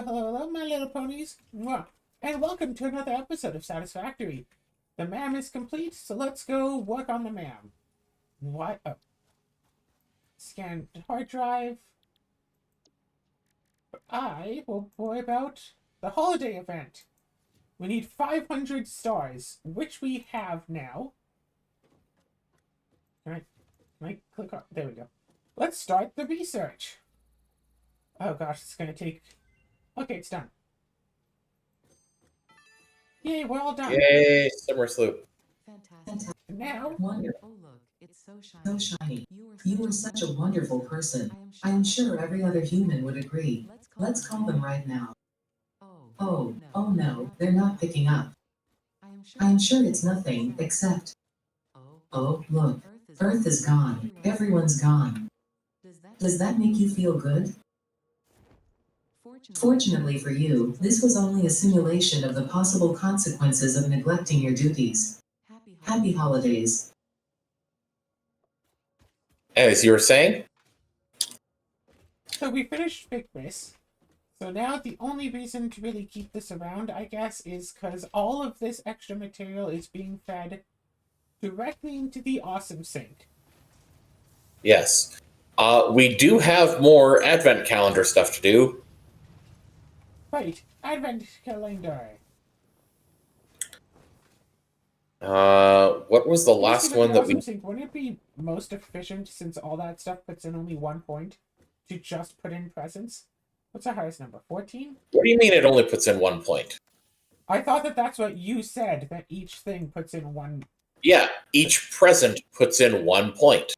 Hello, my little ponies. Mwah. And welcome to another episode of Satisfactory. The MAM is complete, so let's go work on the MAM. What? Oh. Scan hard drive. I will worry about the holiday event. We need 500 stars, which we have now. Can I click on? There we go. Let's start the research. Oh gosh, it's gonna take... Okay, it's done. Yay, we're all done. Yay, summer sloop. Fantastic. Now, Wonderful. Oh, look, it's so shiny. So shiny. You You are are such such a wonderful person. I I am am sure sure every other human would agree. Let's call them right now. Oh, Oh no, they're not picking up. I am sure it's nothing except, oh, look, Earth is gone. Everyone's gone. Does that make you feel good? Fortunately for you, this was only a simulation of the possible consequences of neglecting your duties. Happy holidays. As you were saying? so we finished Fitness. So now the only reason to really keep this around, I guess, is because all of this extra material is being fed directly into the awesome sink. Yes. We do have more advent calendar stuff to do. Right, Advent Calendar. What was the Let me see last what one the that awesome we... sink. Wouldn't it be most efficient, since all that stuff puts in only 1 point, to just put in presents? What's our highest number? 14? What do you mean it only puts in 1 point? I thought that that's what you said, that each thing puts in 1. Yeah, each present puts in 1 point.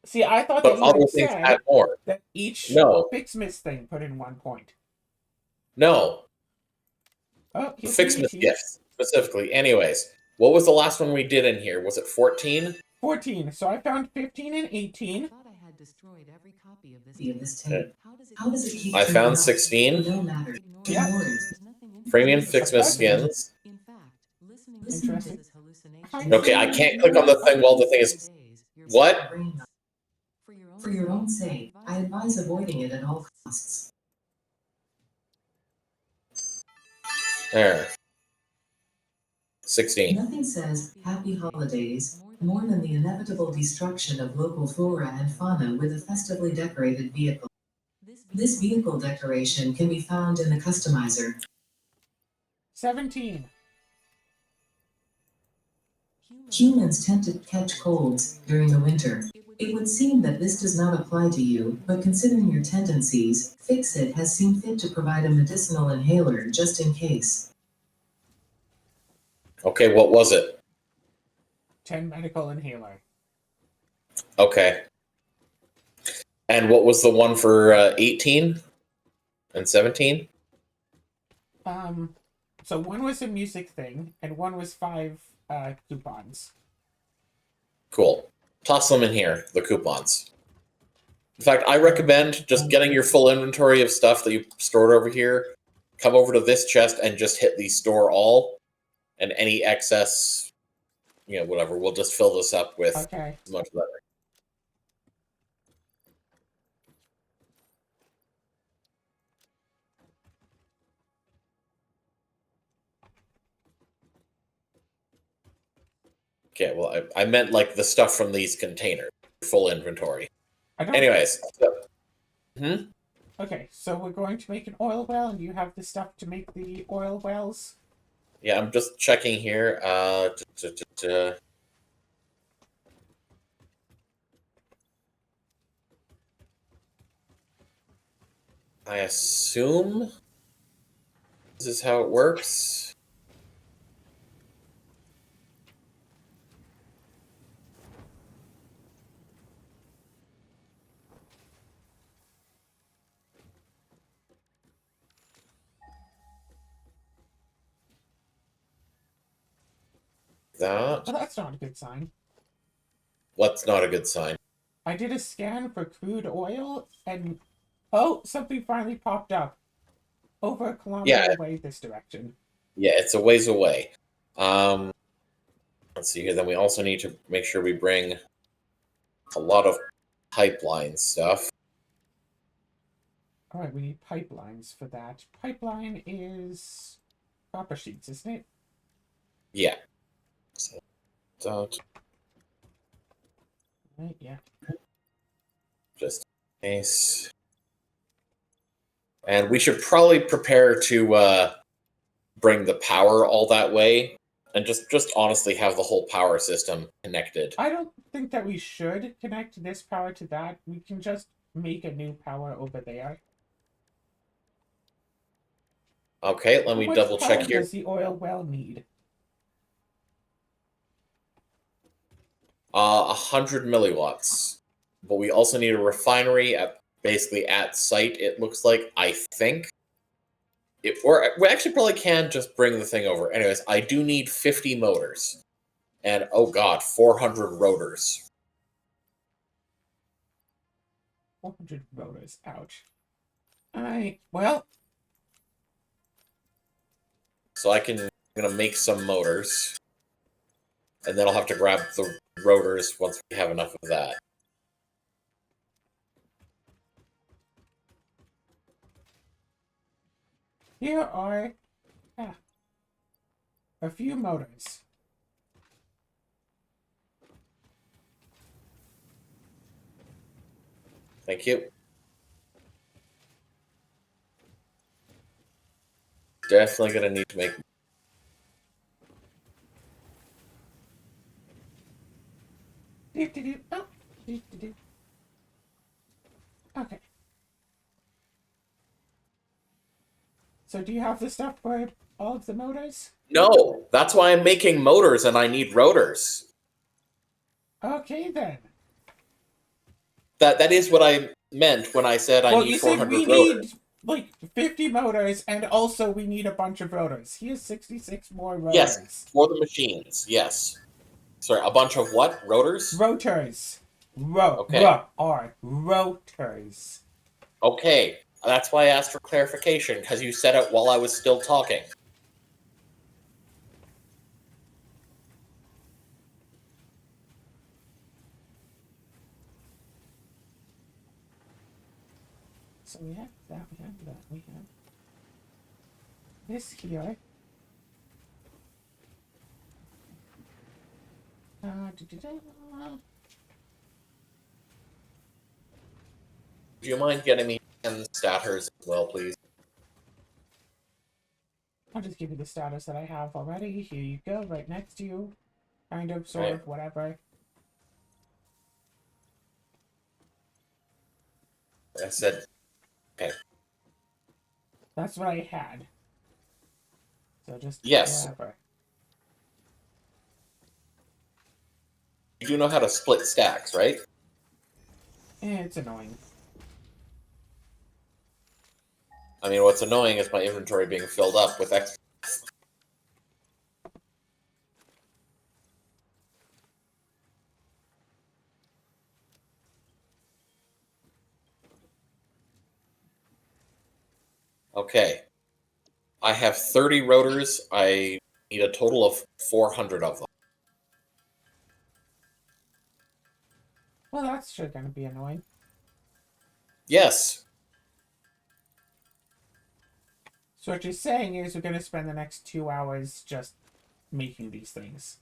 See, I thought But that you other had things said add more. that each No. Fixmas thing put in 1 point. No. Oh, here's Fixmas the gifts, specifically. Anyways, what was the last one we did in here? Was it 14? 14. So I found 15 and 18. I had destroyed every copy of This tape. How does it keep I turning found up? 16. No matter. Yeah. Ignore it. Premium It's Fixmas a skins. In fact, listening Interesting. this hallucination. Okay, I can't click on the thing while the thing is... What? Brain. For your own sake, I advise avoiding it at all costs. There. 16. Nothing says happy holidays more than the inevitable destruction of local flora and fauna with a festively decorated vehicle. This vehicle decoration can be found in the customizer. 17. Humans tend to catch colds during the winter. It would seem that this does not apply to you, but considering your tendencies, Fixit has seen fit to provide a medicinal inhaler just in case. Okay, what was it? 10 medical inhaler. Okay. And what was the one for 18 and 17? So one was a music thing, and one was 5 coupons. Cool. Toss them in here, the coupons. In fact, I recommend just getting your full inventory of stuff that you stored over here, come over to this chest, and just hit the store all, and any excess, whatever, we'll just fill this up with Okay. as much better. Okay, well, I meant like the stuff from these containers, full inventory. Anyways. Okay, so we're going to make an oil well, and you have the stuff to make the oil wells? Yeah, I'm just checking here. I assume this is how it works. That. Well, that's not a good sign. What's not a good sign? I did a scan for crude oil, and oh, something finally popped up. Over a kilometer away this direction. Yeah, it's a ways away. Let's see here. Then we also need to make sure we bring a lot of pipeline stuff. Alright, we need pipelines for that. Pipeline is copper sheets, isn't it? Yeah. So, don't Right, yeah. just in case. And we should probably prepare to bring the power all that way, and just honestly have the whole power system connected. I don't think that we should connect this power to that. We can just make a new power over there. Okay, let How me much double check power here. does the oil well need? 100 milliwatts. But we also need a refinery basically at site, it looks like, I think. Or we actually probably can just bring the thing over. Anyways, I do need 50 motors. And, oh god, 400 rotors. 400 rotors. Ouch. Alright, well, So I'm gonna make some motors. And then I'll have to grab the rotors once we have enough of that. here are a few motors. Thank you. Definitely gonna need to make. Oh, do. Okay. So do you have the stuff for all of the motors? No, that's why I'm making motors and I need rotors. Okay then. That is what I meant when I said I Well, need you said 400 we rotors. need like 50 motors, and also we need a bunch of rotors. Here's 66 more rotors. Yes, for the machines. Yes. Sorry, a bunch of what? Rotors? Rotors. Okay. Rotors. Okay. That's why I asked for clarification, because you said it while I was still talking. So we have that, we have this here. Da-da-da. Do you mind getting me 10 staters as well, please? I'll just give you the status that I have already. Here you go, right next to you. Kind of, sort Right. of, whatever. I said, okay. That's what I had. So just Yes. whatever. You do know how to split stacks, right? It's annoying. I mean, what's annoying is my inventory being filled up with X. Okay. I have 30 rotors. I need a total of 400 of them. Well, that's sure gonna be annoying. Yes. So what you're saying is we're gonna spend the next 2 hours just making these things.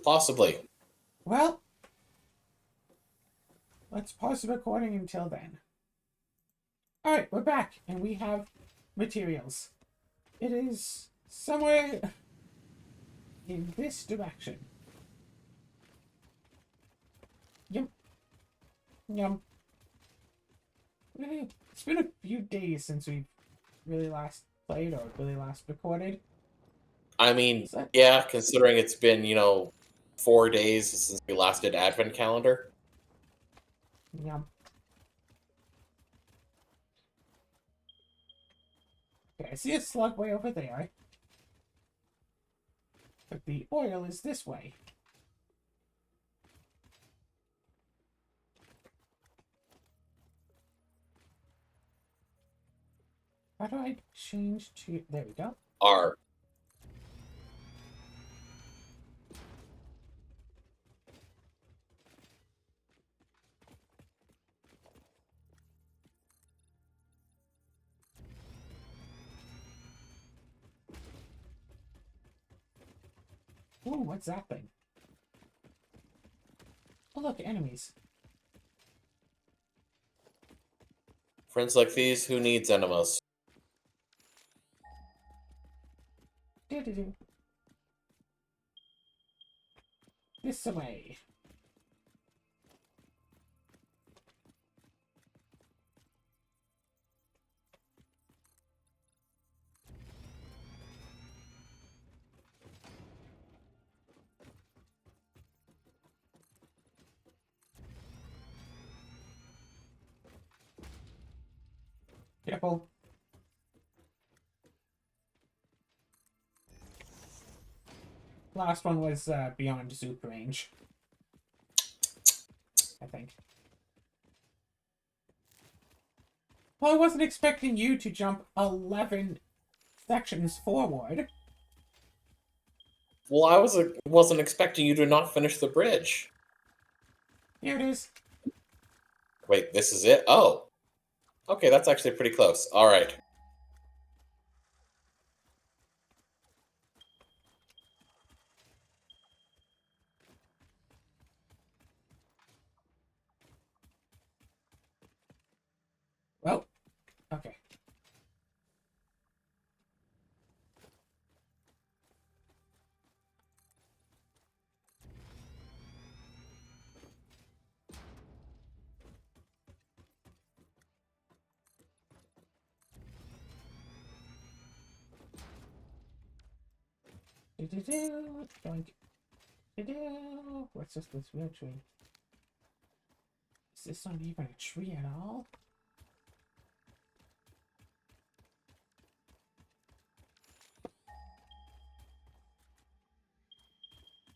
Possibly. Well, let's pause the recording until then. Alright, we're back, and we have materials. It is somewhere in this direction. Yum. Yum. It's been a few days since we've really last played or really last recorded. I mean, So, yeah, considering it's been, 4 days since we last did Advent Calendar. yum. Okay, I see a slug way over there. But the oil is this way. How do I change to... There we go. R. Ooh, what's that thing? Oh, look, enemies. Friends like these, who needs enemas? Do-do-do. This way. Careful. Last one was beyond zoop range. I think. Well, I wasn't expecting you to jump 11 sections forward. Well, wasn't expecting you to not finish the bridge. Here it is. Wait, this is it? Oh. Okay, that's actually pretty close. All right. Well, okay. Do-do-do. Doink. Do-do. What's this real tree? Is this not even a tree at all?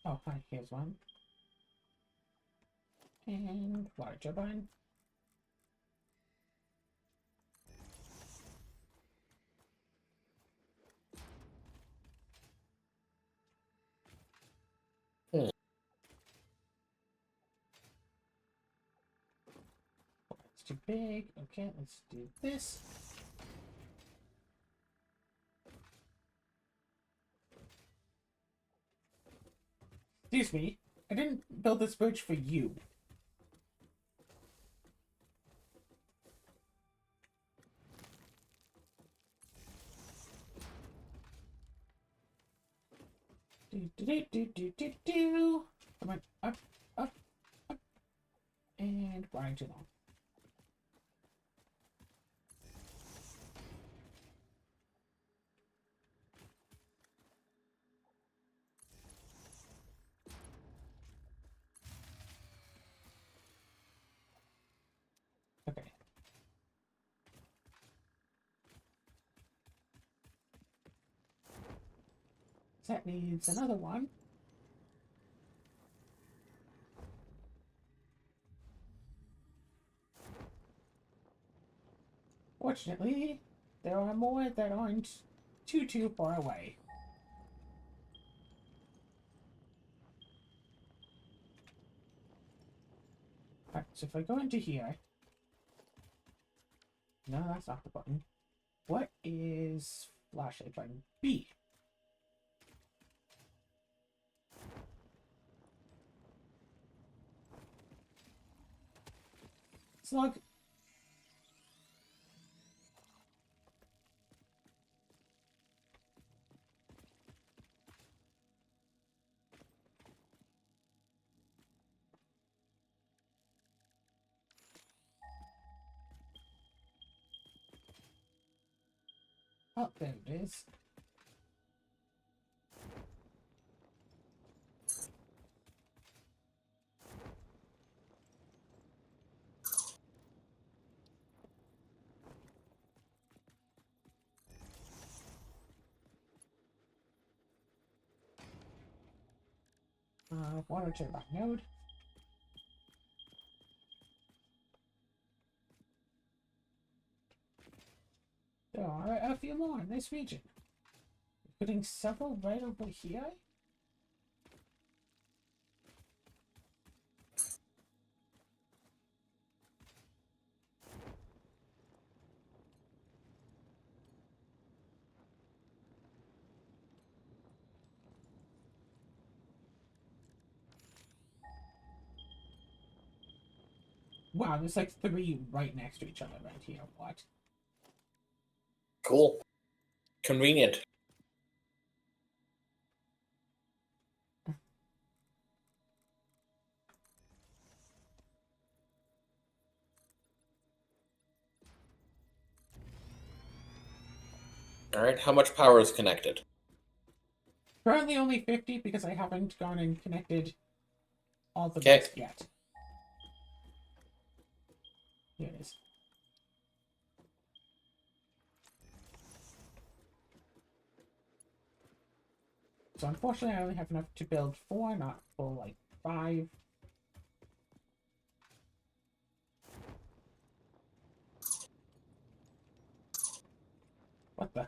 Oh, hi, here's one. And water turbine. Hmm. It's too big. Okay, let's do this. Excuse me. I didn't build this bridge for you. Do. Come on, up, up, up, and flying too long. Okay. That needs another one. Fortunately, there are more that aren't too far away. Alright, so if I go into here... No, that's not the button. What is flashlight button? B. Slug. Oh, there it is. Water turbine node. There are a few more in this region, including several right over here. Wow, there's like 3 right next to each other right here. What? Cool. Convenient. Alright, how much power is connected? Currently only 50 because I haven't gone and connected all the Okay. rest yet. Here it is. So unfortunately, I only have enough to build 4, not full like 5. What the?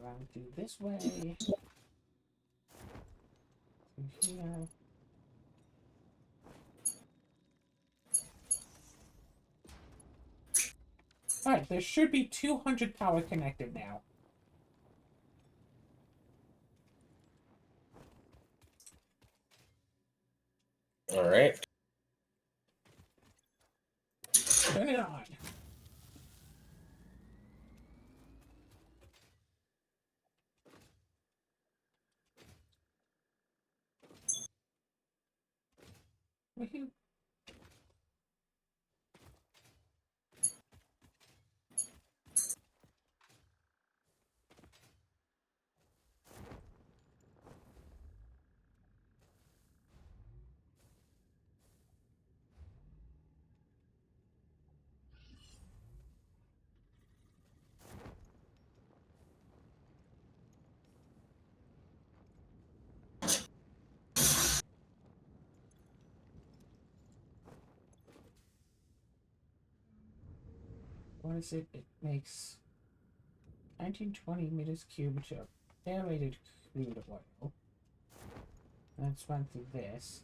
Around to this way. To here. Alright, there should be 200 power connected now. Alright. Turn it on. Woohoo. What is it? It makes 1920 meters cubed of aerated crude oil. Let's run through this.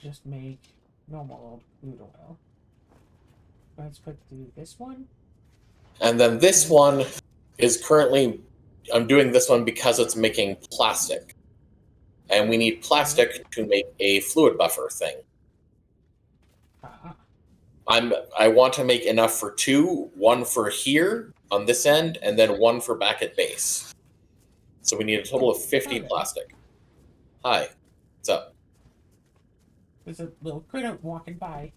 Just make normal old crude oil. Let's put through this one. And then this one is currently... I'm doing this one because it's making plastic. And we need plastic to make a fluid buffer thing. Ah, I want to make enough for 2, 1 for here on this end, and then 1 for back at base. So we need a total of 50 Okay. plastic. Hi. What's up? there's a little critter walking by.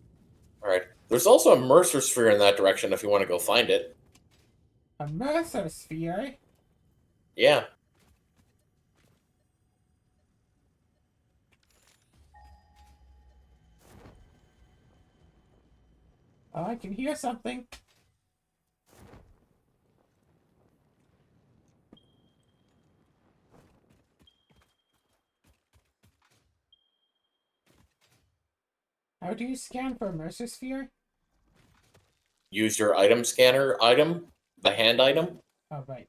Alright. There's also a Mercer sphere in that direction if you want to go find it. A Mercer sphere. Yeah. Oh, I can hear something. How do you scan for a Mercer sphere? Use your item scanner item, the hand item. Oh, right.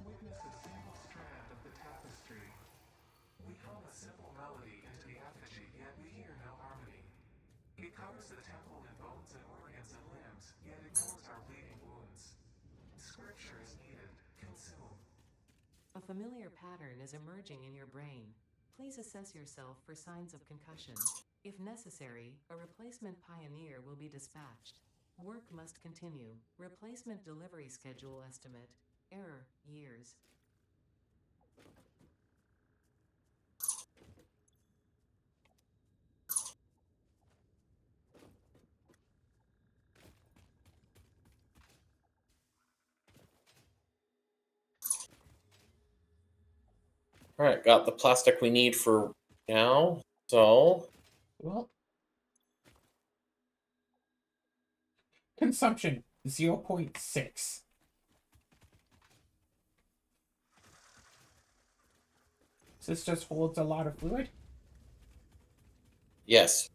Witness a single strand of the tapestry. We hum a simple melody into the effigy, yet we hear no harmony. It covers the temple in bones and organs and limbs, yet ignores our bleeding wounds. Scripture is needed. Consume. A familiar pattern is emerging in your brain. Please assess yourself for signs of concussion. If necessary, a replacement pioneer will be dispatched. Work must continue. Replacement delivery schedule estimate. Error, years. Alright, got the plastic we need for now. So, Well, consumption 0.6. So this just holds a lot of fluid. yes.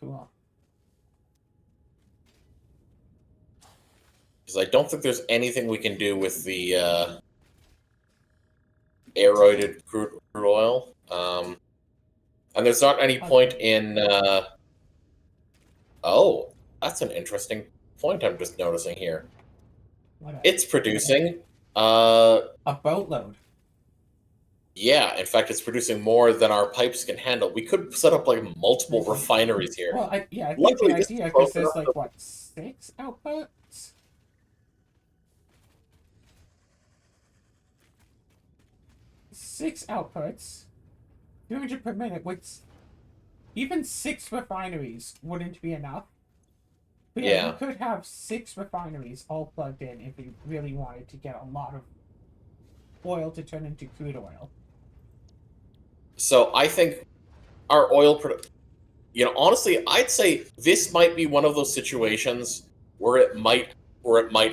Cool. Because I don't think there's anything we can do with the aerated crude oil. And there's not any point in... Oh, that's an interesting point I'm just noticing here. What It's producing... a boatload. Yeah, in fact, it's producing more than our pipes can handle. We could set up, like, multiple refineries here. Well, I think Luckily, the this is idea, close because there's enough like, to- what, 6 outputs? 6 outputs, 200 per minute, which even 6 refineries wouldn't be enough. But yeah, Yeah. you could have 6 refineries all plugged in if you really wanted to get a lot of oil to turn into crude oil. So I think our oil... honestly, I'd say this might be one of those situations where it might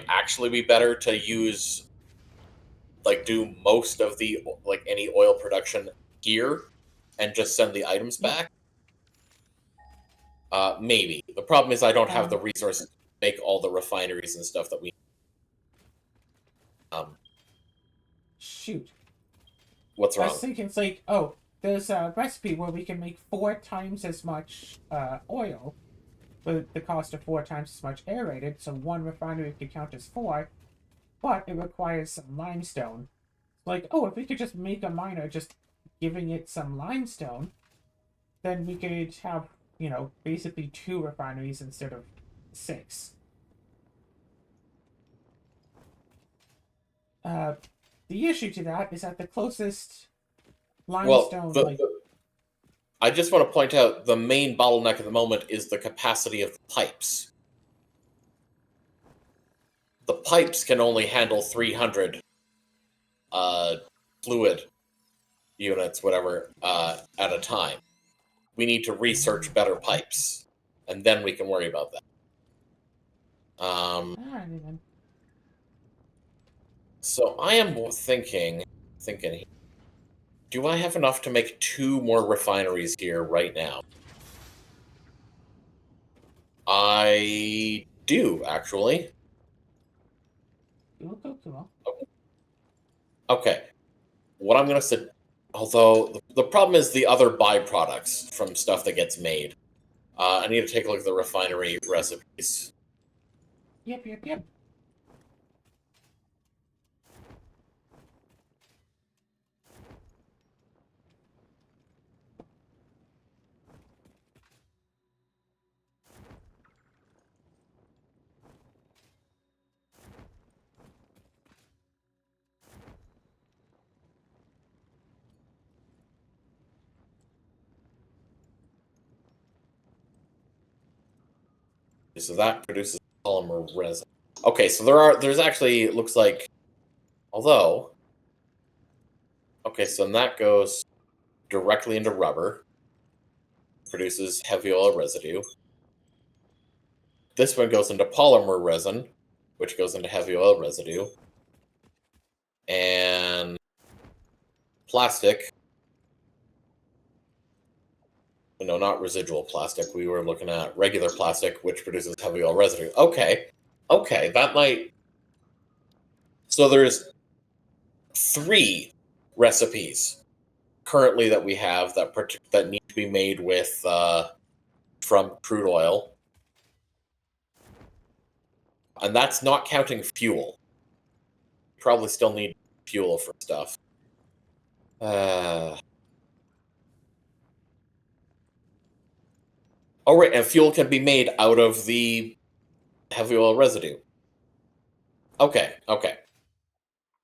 actually be better to use, like, do most of the, like, any oil production here and just send the items back. Maybe. The problem is I don't have the resources to make all the refineries and stuff that we... Shoot. What's I wrong? was thinking, it's like, oh, there's a recipe where we can make 4 times as much oil with the cost of 4 times as much aerated, so 1 refinery could count as 4, but it requires some limestone. Like, oh, if we could just make a miner just giving it some limestone, then we could have, basically 2 refineries instead of 6. The issue to that is that the closest limestone, I just want to point out the main bottleneck at the moment is the capacity of the pipes. The pipes can only handle 300 fluid units, whatever, at a time. We need to research better pipes, and then we can worry about that. So I am thinking, do I have enough to make 2 more refineries here right now? I do, actually. Okay. What I'm going to say... Although, the problem is the other byproducts from stuff that gets made. I need to take a look at the refinery recipes. Yep. So that produces polymer resin. Okay, so there's actually, it looks like, although, okay, so that goes directly into rubber, produces heavy oil residue. This one goes into polymer resin, which goes into heavy oil residue. And plastic, no, not residual plastic. We were looking at regular plastic, which produces heavy oil residue. Okay, that might... So there's 3 recipes currently that we have that need to be made with from crude oil, and that's not counting fuel. Probably still need fuel for stuff. Oh, right, and fuel can be made out of the heavy oil residue. Okay.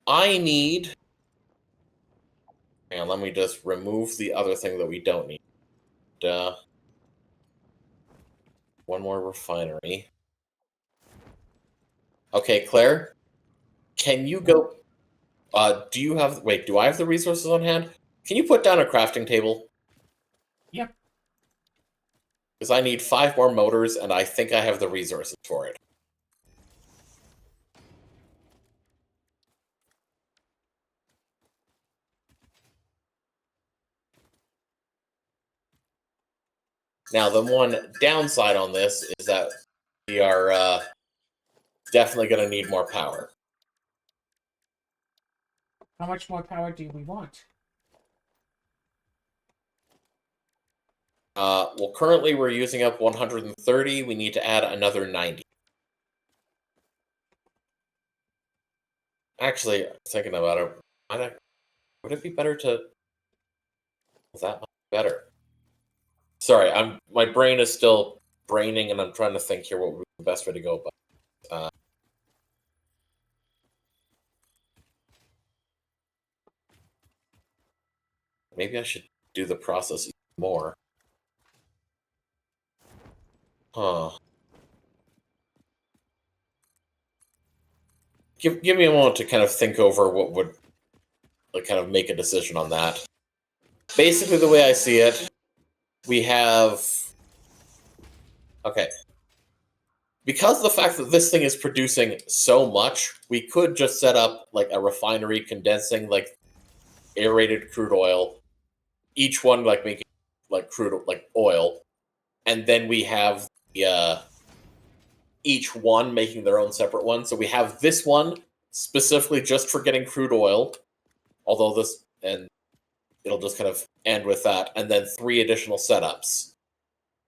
I need... And let me just remove the other thing that we don't need. One more refinery. Okay, Claire, can you go... do you have... Wait, do I have the resources on hand? Can you put down a crafting table? Yep. Because I need 5 more motors, and I think I have the resources for it. Now, the one downside on this is that we are definitely going to need more power. How much more power do we want? Well, currently we're using up 130. We need to add another 90. Actually, thinking about it, would it be better to... that much better? Sorry, my brain is still braining, and I'm trying to think here what would be the best way to go about. Maybe I should do the process even more. Huh. Give me a moment to kind of think over what would kind of make a decision on that. Basically, the way I see it, we have... Okay. Because of the fact that this thing is producing so much, we could just set up like a refinery condensing like aerated crude oil, each one like making like crude like oil, and then we have the each one making their own separate one. So we have this one specifically just for getting crude oil, although this, and it'll just kind of end with that, and then 3 additional setups.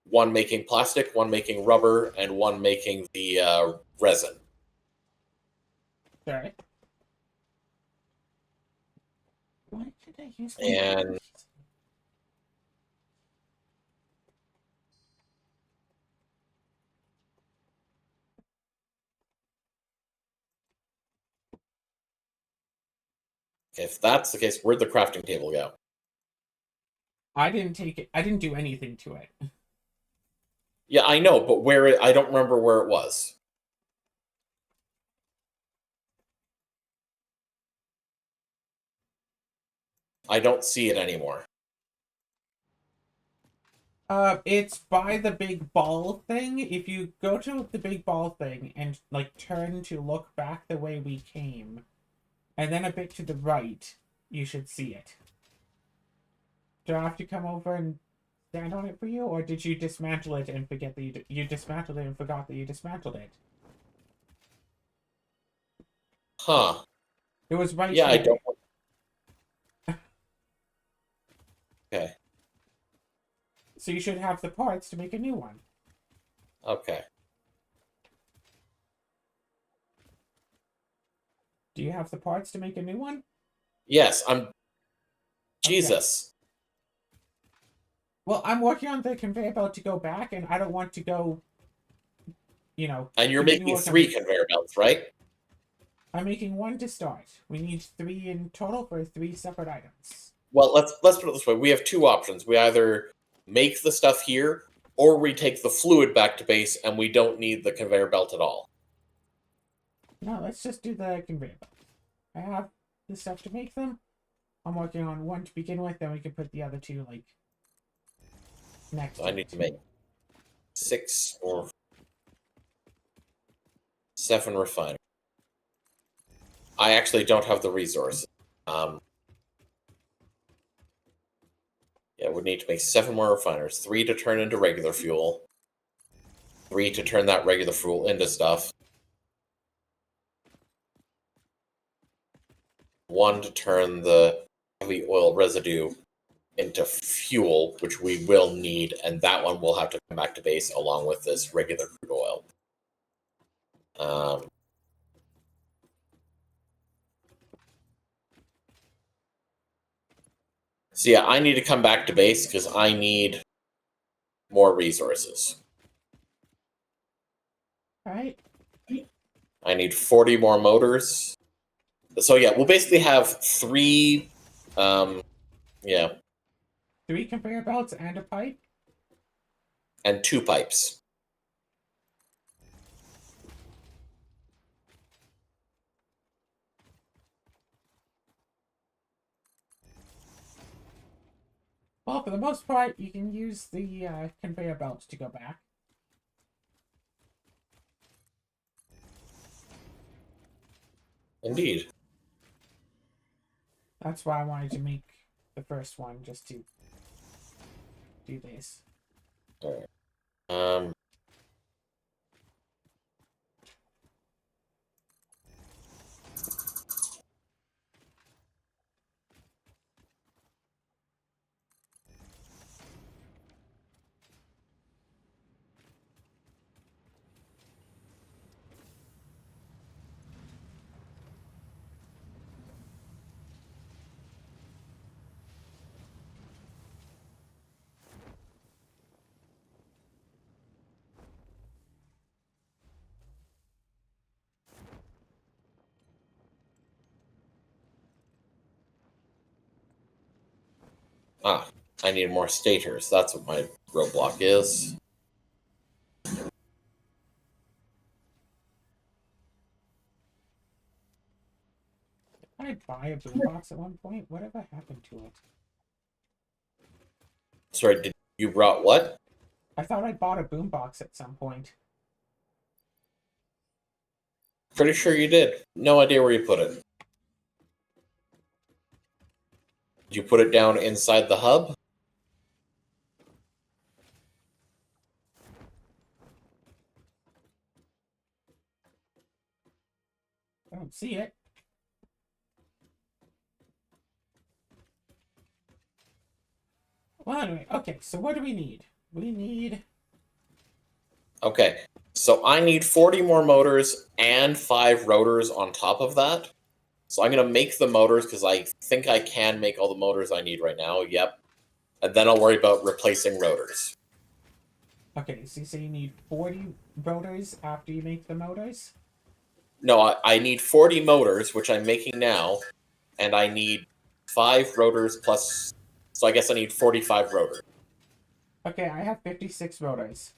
One making plastic, one making rubber, and one making the resin. Sorry. Why did I use my... And if that's the case, where'd the crafting table go? I didn't take it. I didn't do anything to it. Yeah, I know, but I don't remember where it was. I don't see it anymore. It's by the big ball thing. If you go to the big ball thing and like turn to look back the way we came, and then a bit to the right, you should see it. Do I have to come over and stand on it for you, or did you dismantle it and forget that you dismantled it and forgot that you dismantled it? Huh. It was right Yeah, I here. don't... Okay. So you should have the parts to make a new one. Okay. Do you have the parts to make a new one? Yes, I'm... Jesus. Well, I'm working on the conveyor belt to go back, and I don't want to go, And you're continue making work on 3 it. conveyor belts, right? I'm making 1 to start. We need 3 in total for 3 separate items. Well, let's put it this way. We have 2 options. We either make the stuff here, or we take the fluid back to base, and we don't need the conveyor belt at all. No, let's just do the conveyor belt. I have the stuff to make them. I'm working on 1 to begin with, then we can put the other 2, like, next So to I need it. to make 6 or 7 refiners. I actually don't have the resources. Yeah, we need to make 7 more refiners. 3 to turn into regular fuel. 3 to turn that regular fuel into stuff. 1 to turn the heavy oil residue into fuel, which we will need, and that one will have to come back to base along with this regular crude oil. So yeah, I need to come back to base because I need more resources. Alright. I need 40 more motors. So yeah, we'll basically have 3, yeah, 3 conveyor belts and a pipe. and 2 pipes. Well, for the most part, you can use the conveyor belts to go back. Indeed. That's why I wanted to make the first one, just to do this. Alright. I need more stators. That's what my roadblock is. Did I buy a boombox at one point? Whatever happened to it? Sorry, did you brought what? I thought I bought a boombox at some point. Pretty sure you did. No idea where you put it. Did you put it down inside the hub? I don't see it. Well, anyway, okay, so what do we need? We need... Okay, so I need 40 more motors and 5 rotors on top of that. So I'm going to make the motors because I think I can make all the motors I need right now. Yep. And then I'll worry about replacing rotors. Okay, so you say you need 40 rotors after you make the motors? No, I need 40 motors, which I'm making now, and I need 5 rotors plus... So I guess I need 45 rotors. Okay, I have 56 rotors.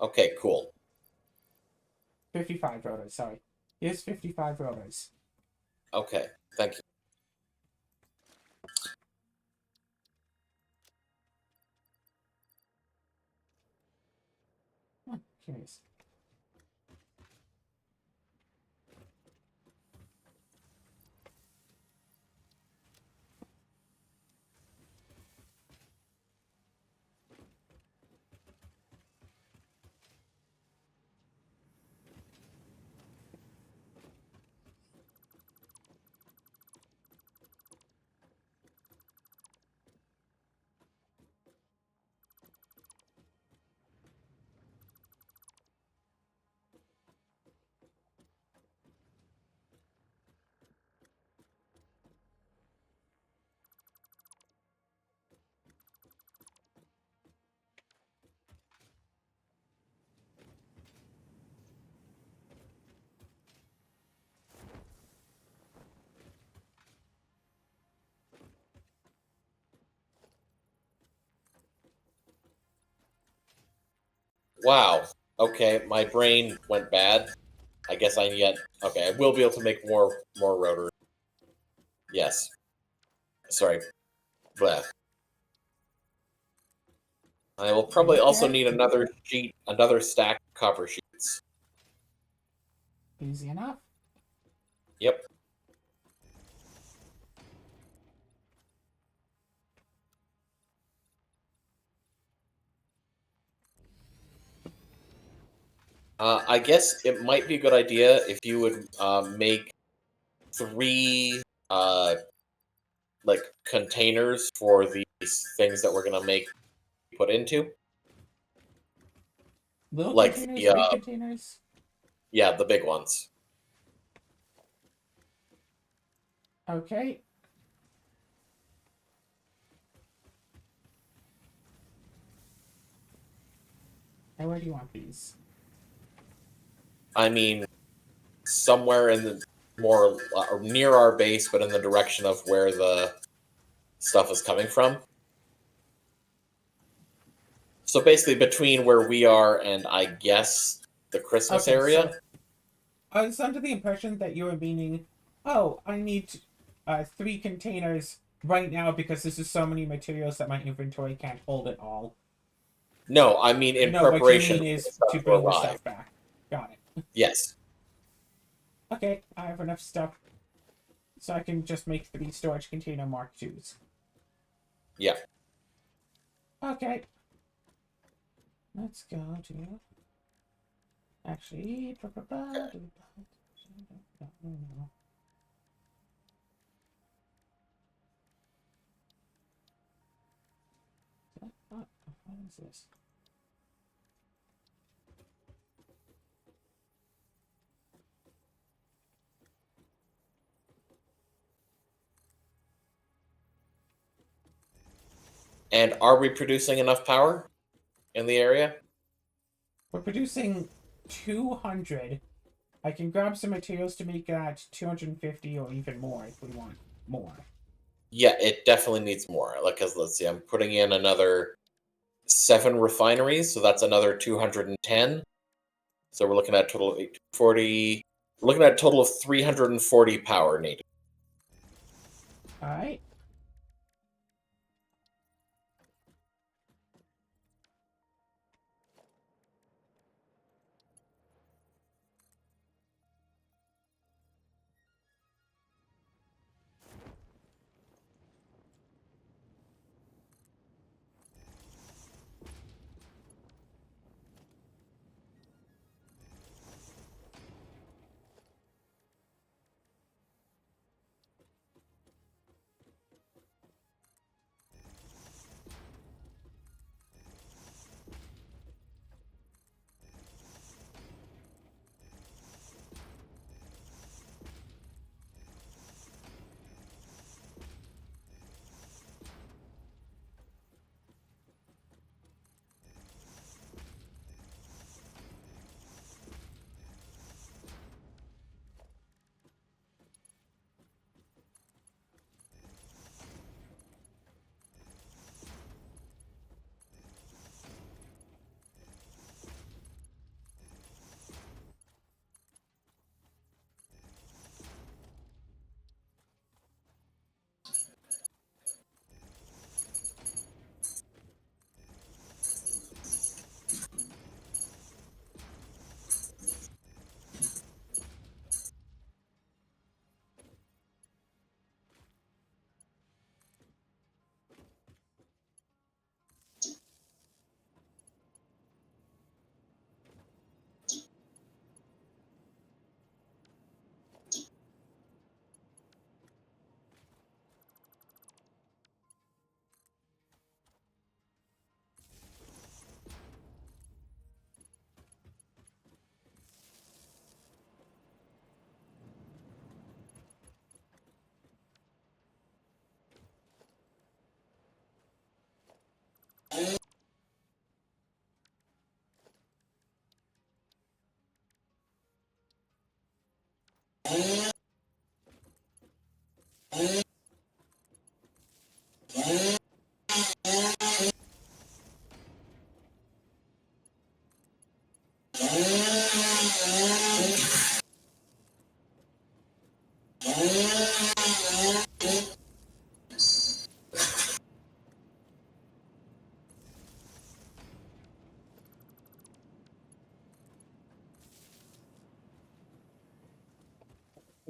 Okay, cool. 55 rotors, sorry. Here's 55 rotors. Okay, thank you. Curious. Wow. Okay, my brain went bad. I guess I need... Okay, I will be able to make more rotors. Yes. Sorry. Bleh. I will probably also need another sheet, another stack of copper sheets. Easy enough. Yep. I guess it might be a good idea if you would make 3 like containers for these things that we're gonna make put into. Little Like containers, the big containers? yeah, the big ones. Okay. And where do you want these? I mean, somewhere in the more near our base, but in the direction of where the stuff is coming from. So basically, between where we are and I guess the Christmas Okay, area. so I was under the impression that you were meaning, oh, I need 3 containers right now because this is so many materials that my inventory can't hold it all. No, I mean in No, what you preparation mean for is the stuff to to bring the arrive. stuff back. Got it. Yes. Okay, I have enough stuff so I can just make 3 storage container Mark IIs. Yeah. Okay. Let's go to... Actually... No. What is this? And are we producing enough power in the area? We're producing 200. I can grab some materials to make that 250 or even more if we want more. Yeah, it definitely needs more. Like, cause let's see, I'm putting in another 7 refineries, so that's another 210. So we're looking at a total of 840. We're looking at a total of 340 power needed. Alright.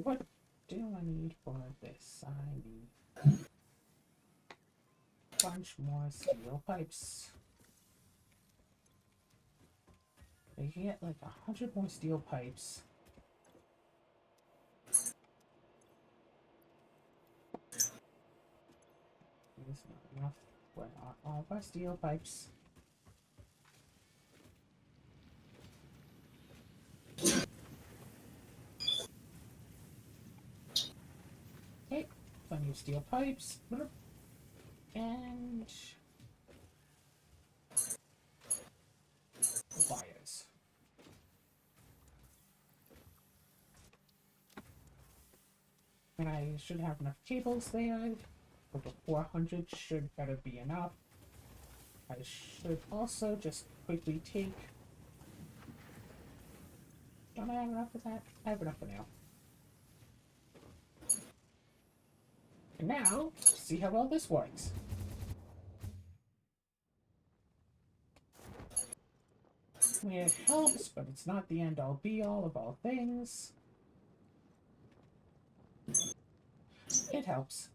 What do I need for this? I need a bunch more steel pipes. I can get like 100 more steel pipes. It's not enough for all of our steel pipes. Okay, plenty of steel pipes. And wires. And I should have enough cables there. Over 400 should better be enough. I should also just quickly take... Don't I have enough for that? I have enough for now. And now, see how well this works. I mean, it helps, but it's not the end-all be-all of all things. It helps.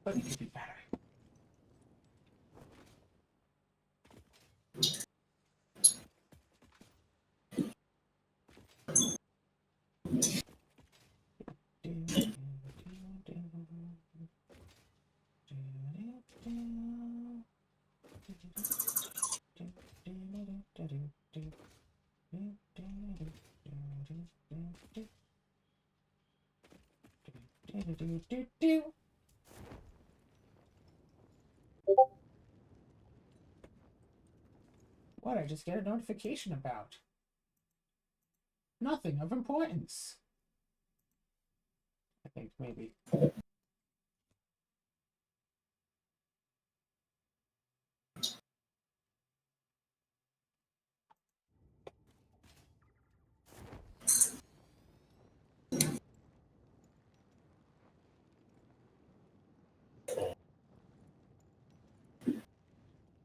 But it could be better. What did I just get a notification about? Nothing of importance. I think maybe.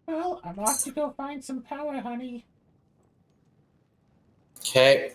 Well, I'm off to go find some power, honey. Okay.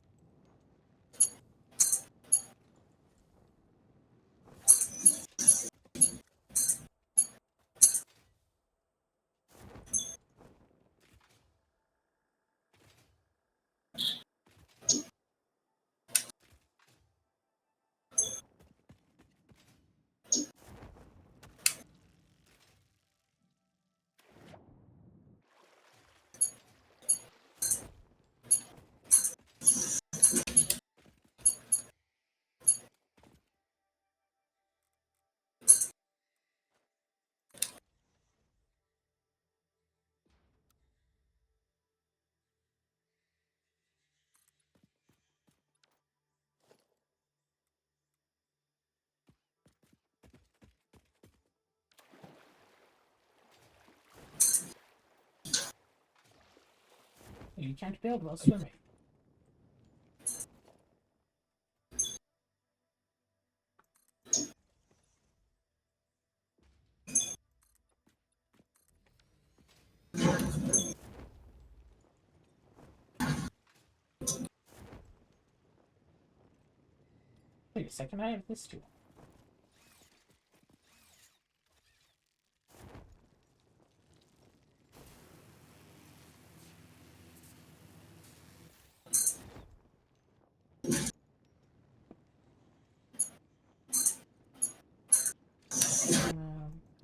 You can't build while swimming. Wait a second, I have this too.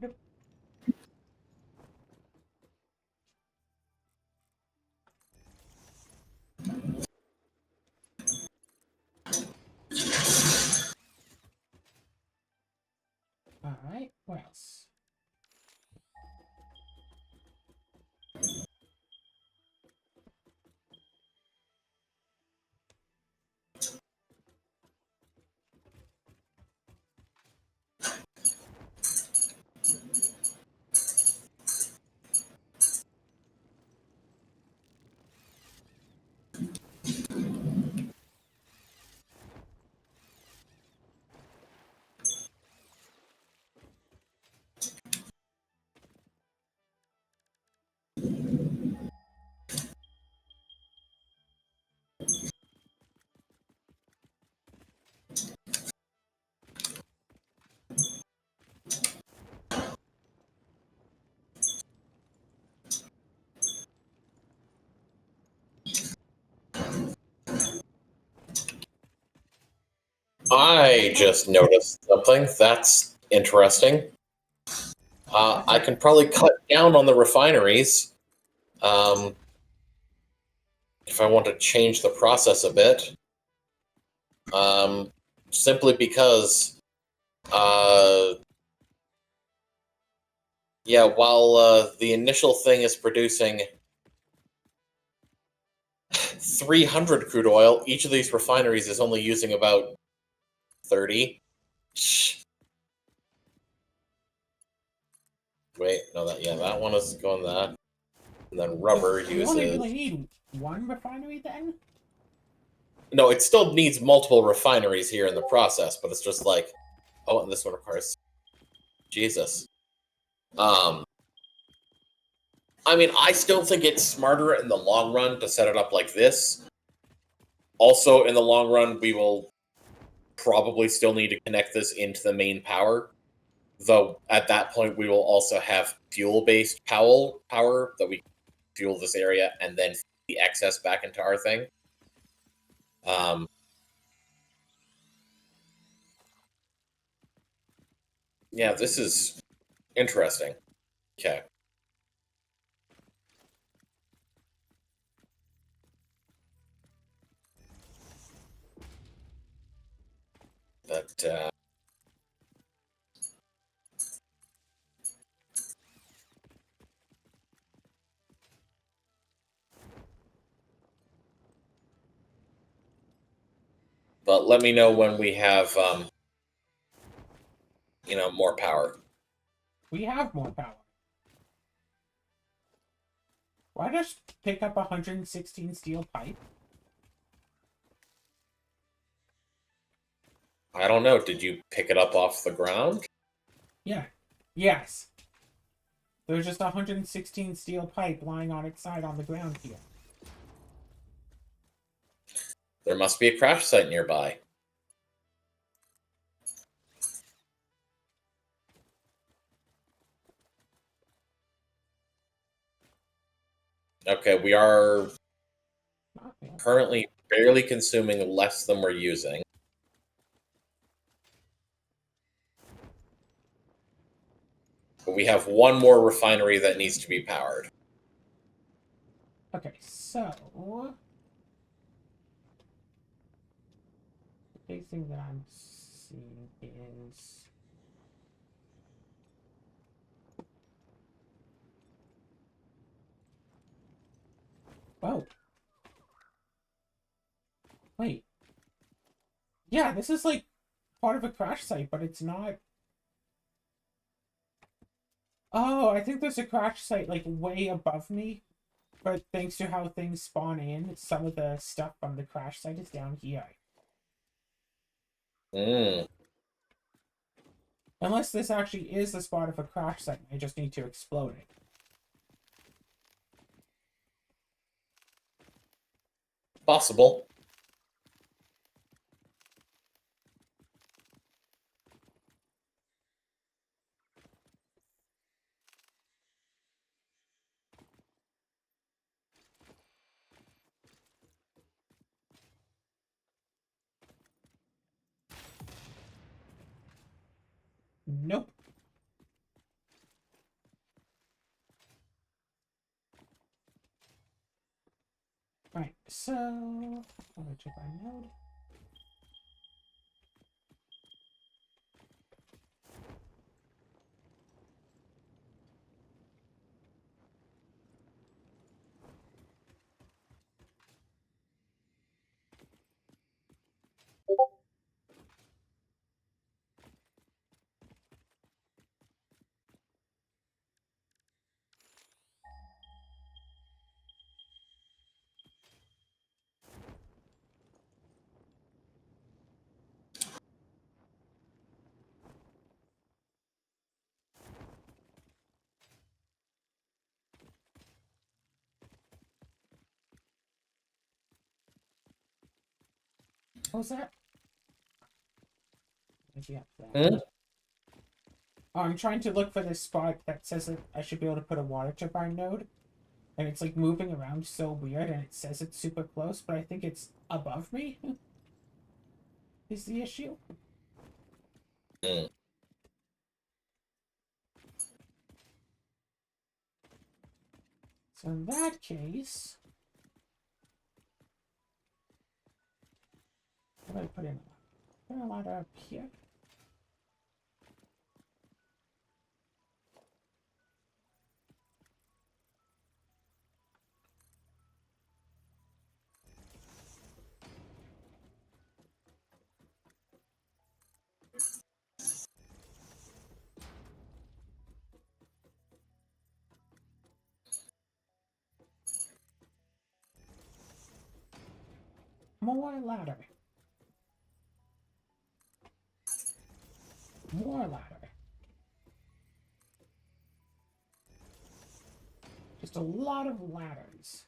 Yep. Alright, what else? I just noticed something that's interesting. I can probably cut down on the refineries if I want to change the process a bit. Simply because, yeah, while the initial thing is producing 300 crude oil, each of these refineries is only using about 30. Wait, no, that one is going that. And then rubber We only really uses. need one refinery then? No, it still needs multiple refineries here in the process, but it's just like, oh, and this one requires Jesus. I mean, I still think it's smarter in the long run to set it up like this. Also, in the long run, we will probably still need to connect this into the main power. Though at that point, we will also have fuel-based power that we fuel this area and then feed the excess back into our thing. Yeah, this is interesting. Okay. But, but let me know when we have, more power. We have more power. Why just pick up 116 steel pipe? I don't know. Did you pick it up off the ground? Yeah. Yes. There's just 116 steel pipe lying on its side on the ground here. There must be a crash site nearby. Okay, we are currently barely consuming less than we're using. But we have one more refinery that needs to be powered. Okay, so the big thing that I'm seeing is whoa. Wait. Yeah, this is like part of a crash site, but it's not. Oh, I think there's a crash site like way above me. But thanks to how things spawn in, some of the stuff from the crash site is down here. Mm. Unless this actually is the spot of a crash site, I just need to explode it. Possible. Nope. Right, so I'm gonna check our node. What was that? Maybe up there. Hmm? Oh, I'm trying to look for this spot that says that I should be able to put a water turbine node. And it's like moving around so weird and it says it's super close, but I think it's above me. Is the issue. Mm. So in that case, what do I put in? Put a ladder up here. More ladder. More ladder. Just a lot of ladders.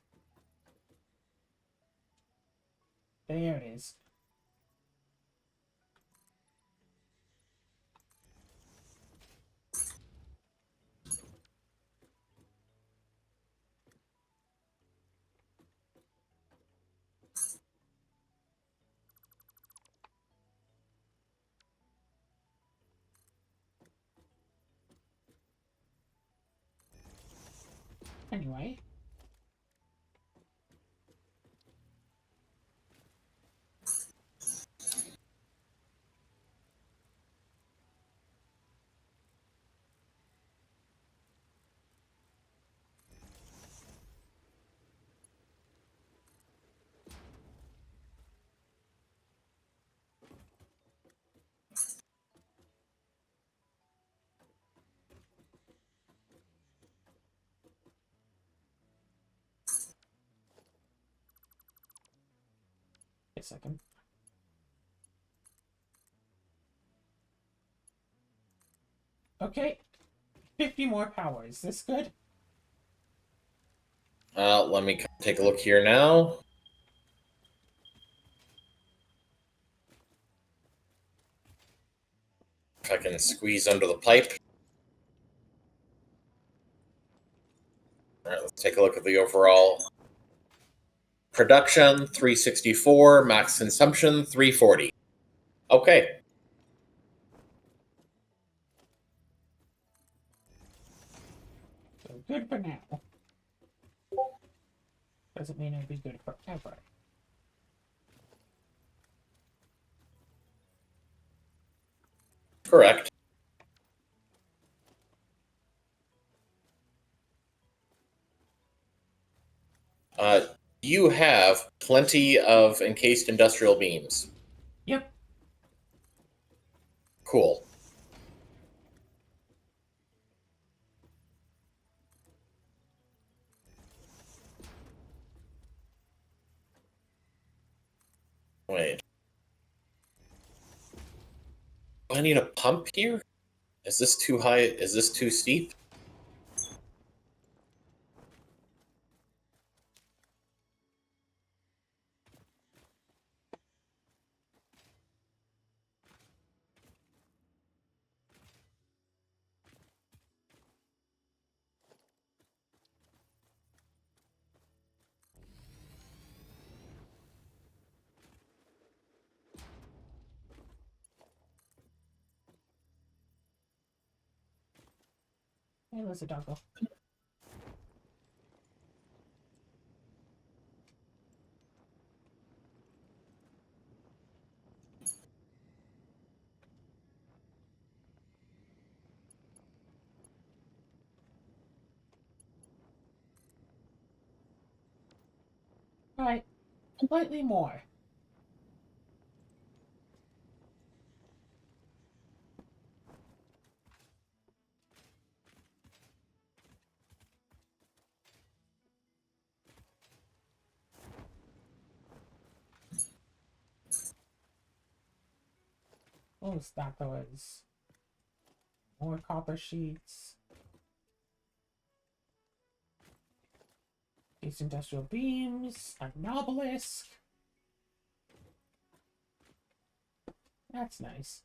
There it is. Anyway. A second. Okay. 50 more power. Is this good? Let me take a look here now. If I can squeeze under the pipe. All right, let's take a look at the overall production. 364, max consumption 340. Okay. So good for now. Doesn't mean it'll be good forever. Correct. You have plenty of encased industrial beams. Yep. Cool. Wait. Do I need a pump here? Is this too high? Is this too steep? Hey, there's a doggo. Alright. Slightly more. Oh, that was more copper sheets. These industrial beams. A obelisk. That's nice.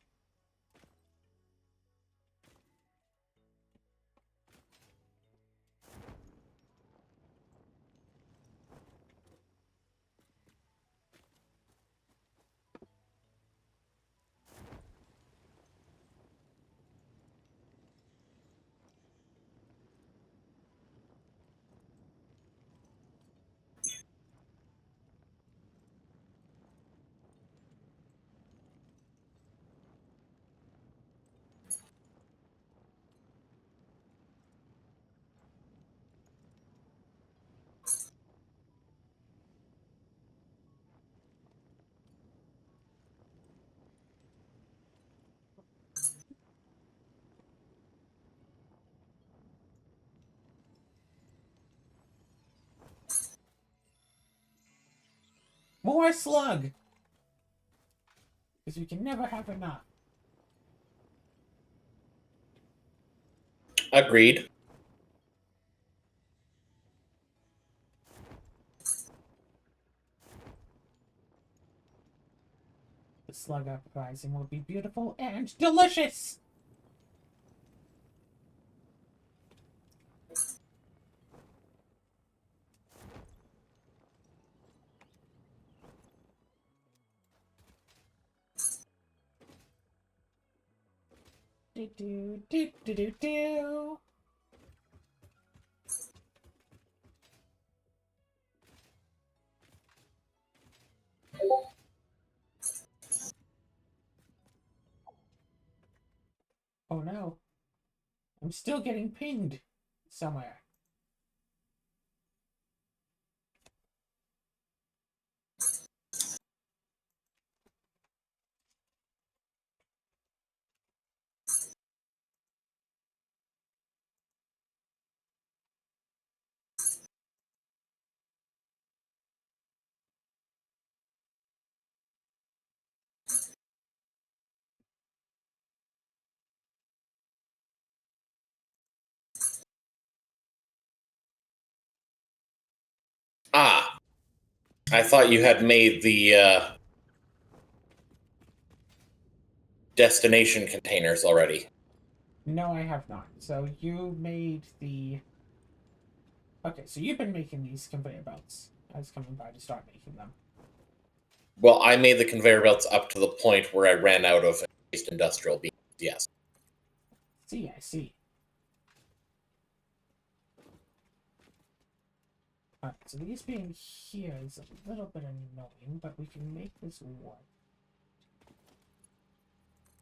More slug! Because we can never have enough. Agreed. The slug uprising will be beautiful and delicious! Do do do do do do. Oh no. I'm still getting pinged somewhere. Ah, I thought you had made the destination containers already. No, I have not. So you made the... Okay, so you've been making these conveyor belts. I was coming by to start making them. Well, I made the conveyor belts up to the point where I ran out of waste industrial beams, yes. See, I see. Alright, so these being here is a little bit annoying, but we can make this work.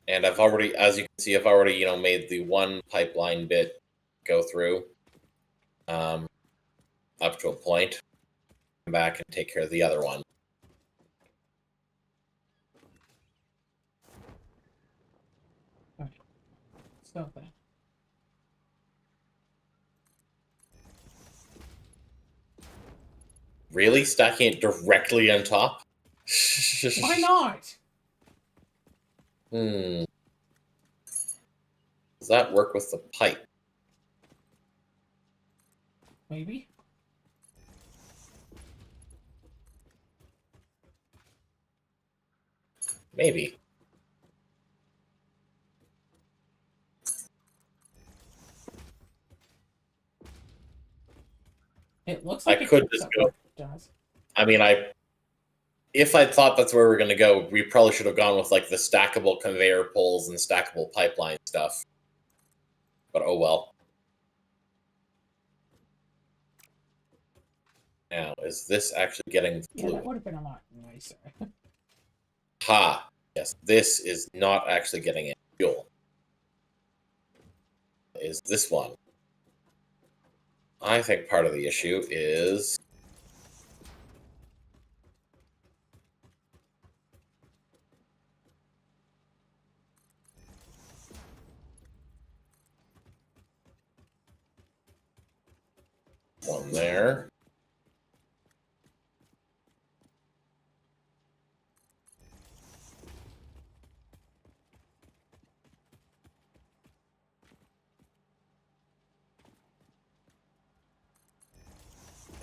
And I've already, as you can see, I've already, made the one pipeline bit go through up to a point. Come back and take care of the other one. Alright. So then. Really? Stacking it directly on top? Why not? Does that work with the pipe? Maybe? Maybe. It looks I like it could hooks just up go. like it does. I mean, if I thought that's where we were going to go, we probably should have gone with like the stackable conveyor poles and stackable pipeline stuff. But oh well. Now, is this actually getting Yeah, fluid? that would have been a lot nicer. Ha! Yes, this is not actually getting it. Fuel. Is this one? I think part of the issue is one there.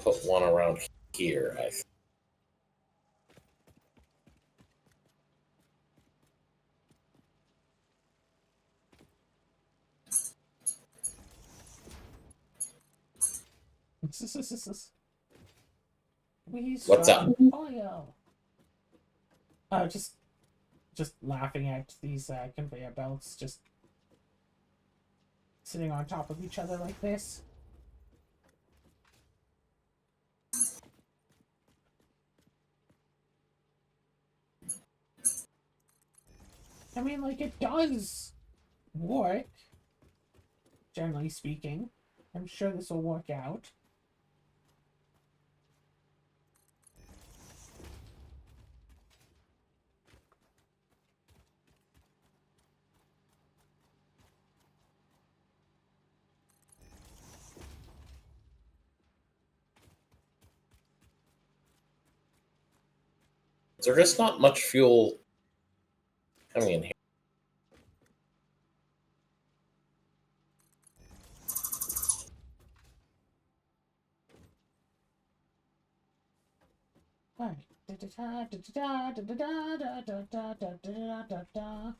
Put one around here, I think. We What's up? oil. Oh, just laughing at these conveyor belts just sitting on top of each other like this. I mean, like, it does work, generally speaking. I'm sure this will work out. There's just not much fuel coming in here. Right. Da-da-da-da-da-da-da-da-da-da-da-da-da-da-da.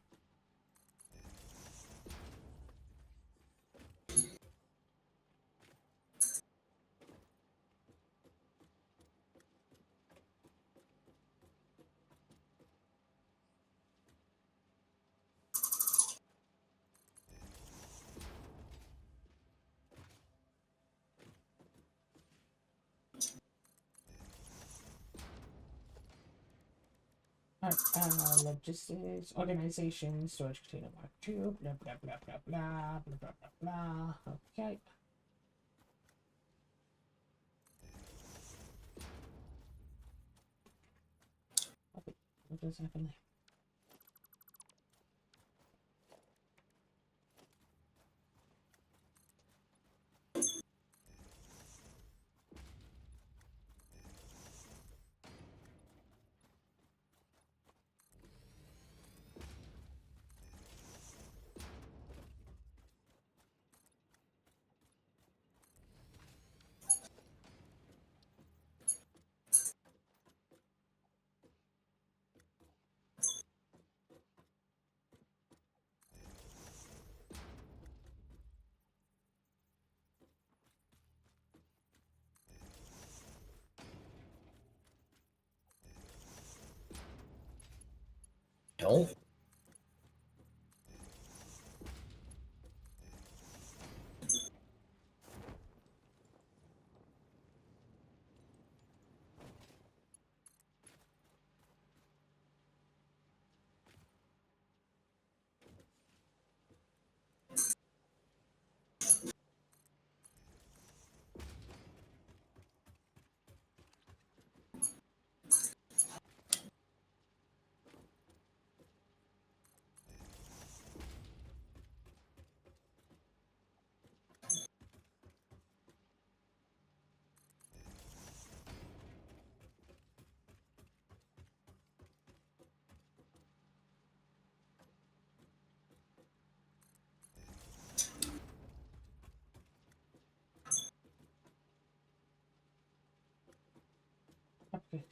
Logistics, organization, storage container mark 2, blah blah blah blah blah blah blah blah blah. Okay. What just happened there? Hell? Okay.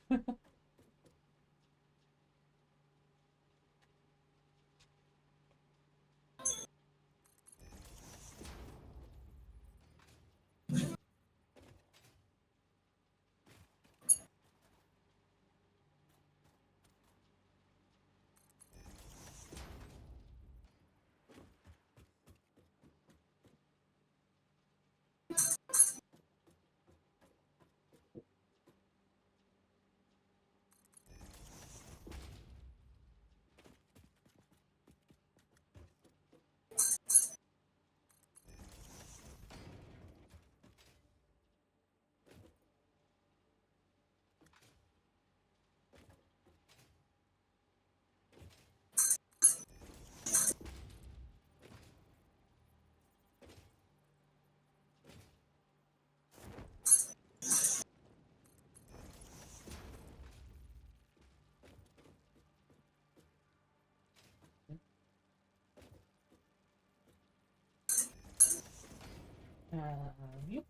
Yep.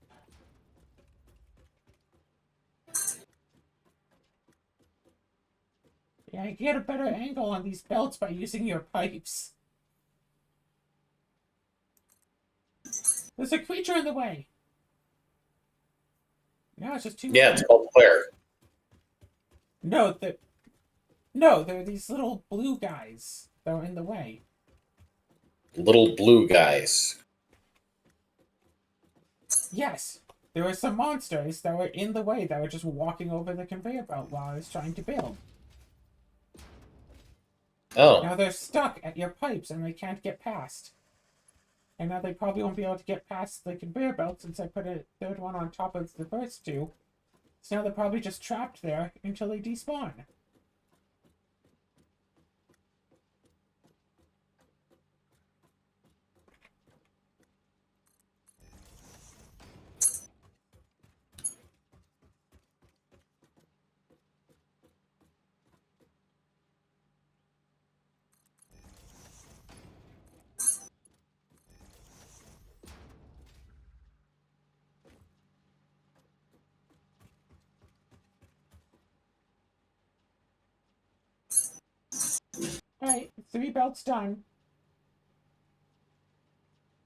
Yeah, you get a better angle on these belts by using your pipes. There's a creature in the way. No, it's just too. Yeah, it's called Claire. No, no, they're these little blue guys that are in the way. Little blue guys. Yes, there were some monsters that were in the way that were just walking over the conveyor belt while I was trying to build. Oh. Now they're stuck at your pipes and they can't get past. And now they probably won't be able to get past the conveyor belt since I put a third one on top of the first two. So now they're probably just trapped there until they despawn. Alright, 3 belts done.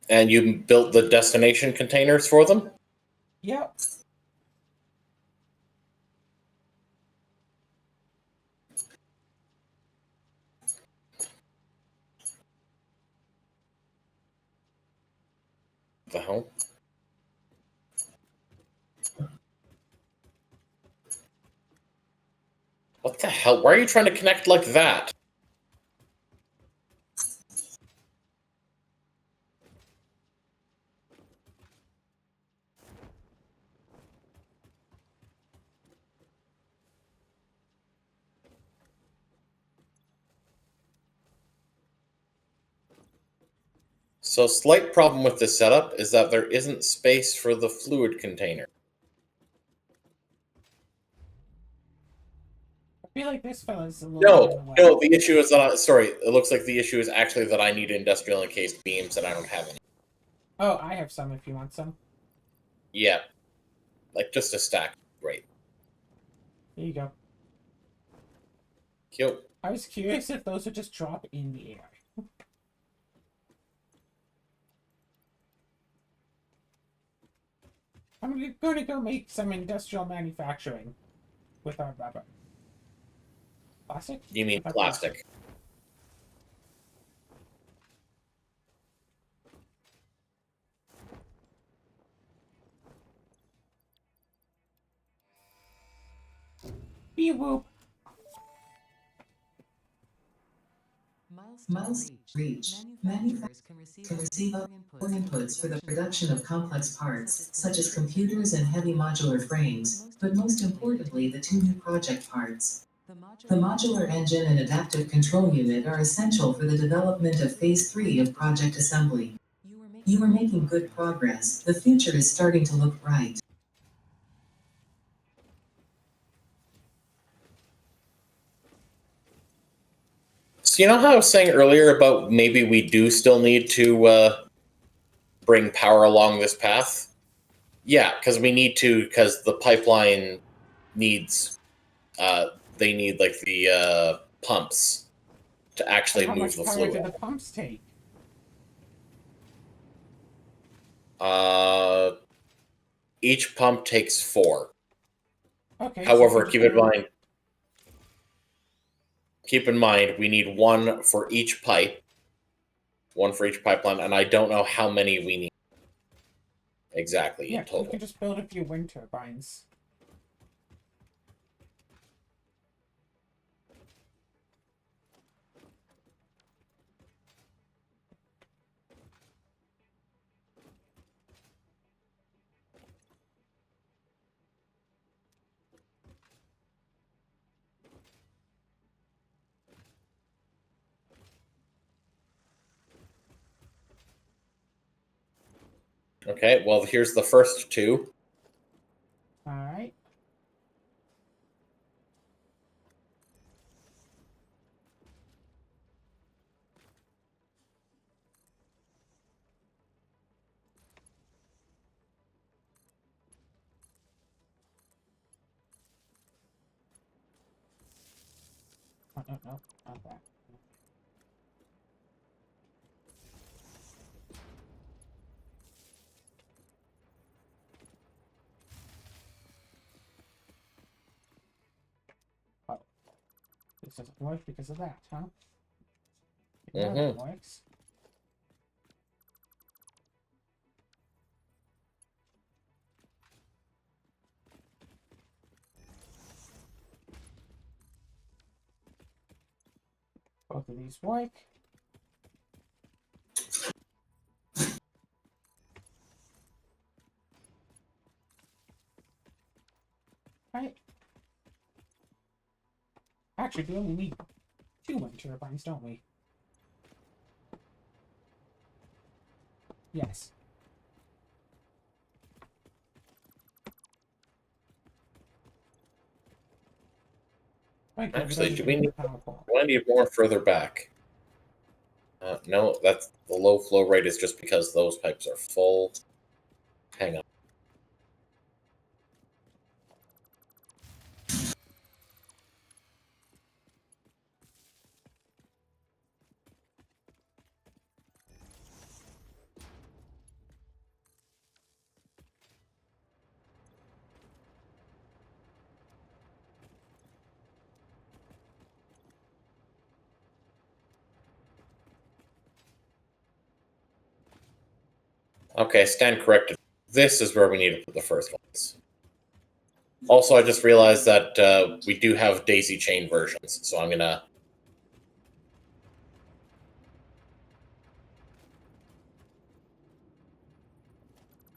And you built the destination containers for them? Yep. The hell? What the hell? Why are you trying to connect like that? So, slight problem with this setup is that there isn't space for the fluid container. I feel like this fella's a little bit in the way. No, the issue is that sorry, it looks like the issue is actually that I need industrial encased beams and I don't have any. Oh, I have some if you want some. Yeah. Like just a stack. Great. Here you go. Cute. I was curious if those would just drop in the air. I'm going to go make some industrial manufacturing with our rubber. Plastic? You mean With our plastic. Bee whoop. Milestone reached. Manufacturers can receive output inputs for the production of complex parts, such as computers and heavy modular frames, but most importantly, the 2 new project parts. The modular engine and adaptive control unit are essential for the development of Phase 3 of Project Assembly. You are making good progress. The future is starting to look bright. So you know how I was saying earlier about maybe we do still need to bring power along this path? Yeah, because we need to, because the pipeline needs, they need like the pumps to actually How move much the power fluid. do the pumps take? Each pump takes 4. Okay. However, So keep in mind, we need 1 for each pipe, 1 for each pipeline, and I don't know how many we need exactly yeah, in you total. can just build a few wind turbines. Okay, well, here's the first 2. All right. Oh, no. Okay. Oh, this doesn't work because of that, huh? Now that works. Both of these work. Right. Actually, we only need 2 wind turbines, don't we? Yes. Right, Actually, do powerful. I need more further back? No, that's the low flow rate is just because those pipes are full. Hang on. Okay, stand corrected. This is where we need to put the first ones. Also, I just realized that we do have daisy chain versions, so I'm gonna...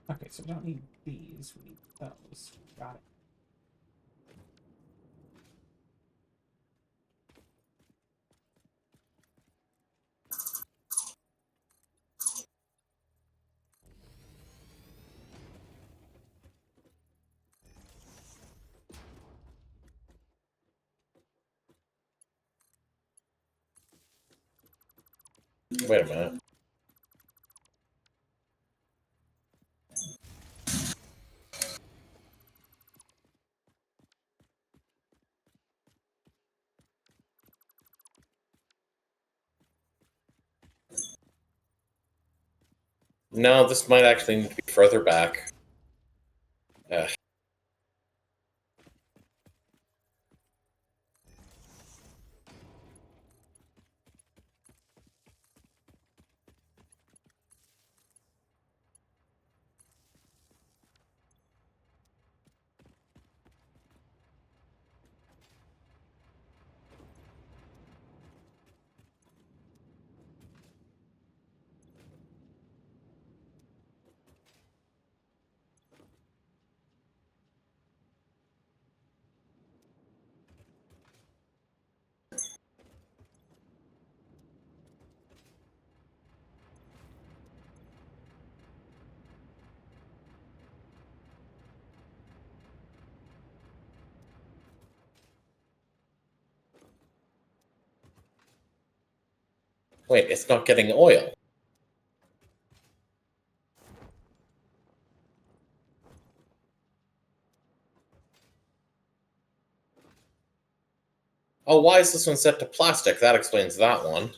Okay, so we don't need these, we need those. Got it. Wait a minute. No, this might actually need to be further back. Wait, it's not getting oil. Oh, why is this one set to plastic? That explains that one.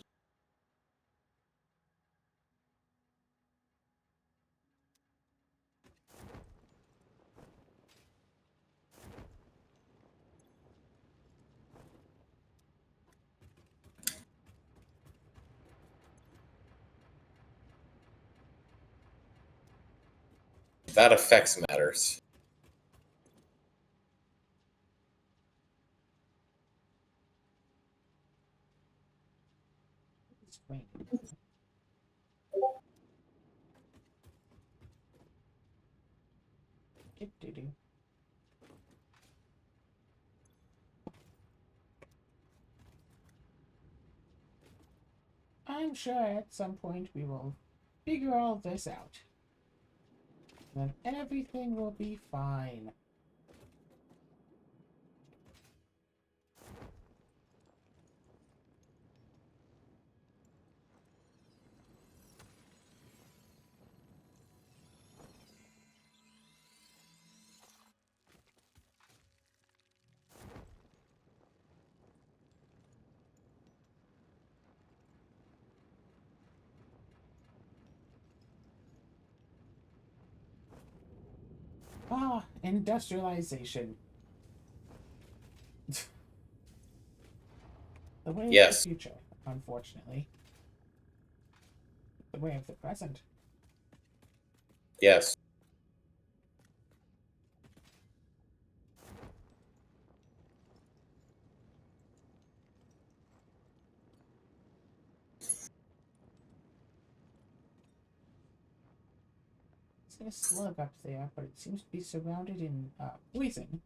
That affects matters. Wait. Do-do-do. I'm sure at some point we will figure all this out. Then everything will be fine. Ah, industrialization. The way of the Yes. future, unfortunately. The way of the present. Yes. There's a slug up there, but it seems to be surrounded in poison.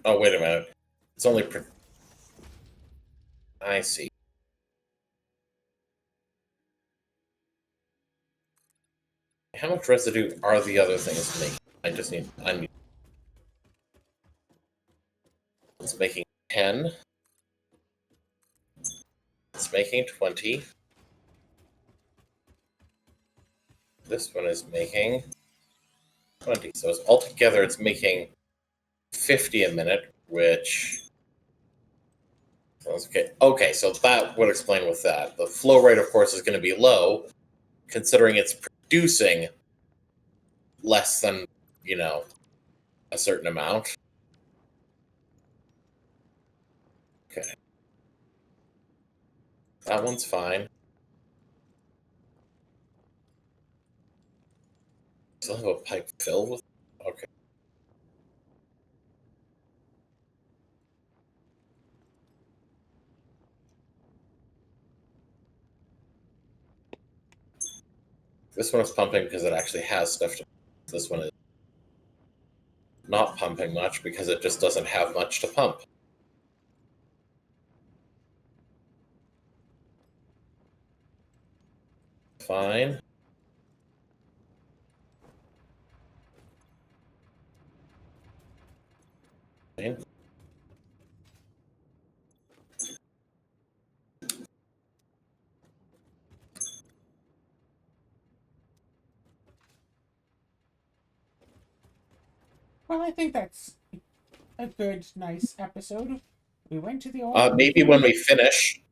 Oh, wait a minute. It's only... I see. How much residue are the other things making? I just need... It's making 10. It's making 20. This one is making 20. So it's altogether it's making 50 a minute, which sounds okay. Okay, so that would explain with that. The flow rate, of course, is going to be low, considering it's producing less than, a certain amount. Okay. That one's fine. Still have a pipe filled with. Okay. This one is pumping because it actually has stuff to. This one is not pumping much because it just doesn't have much to pump. Fine. Fine. Well, I think that's a good, nice episode. We went to the old. Maybe when we finish.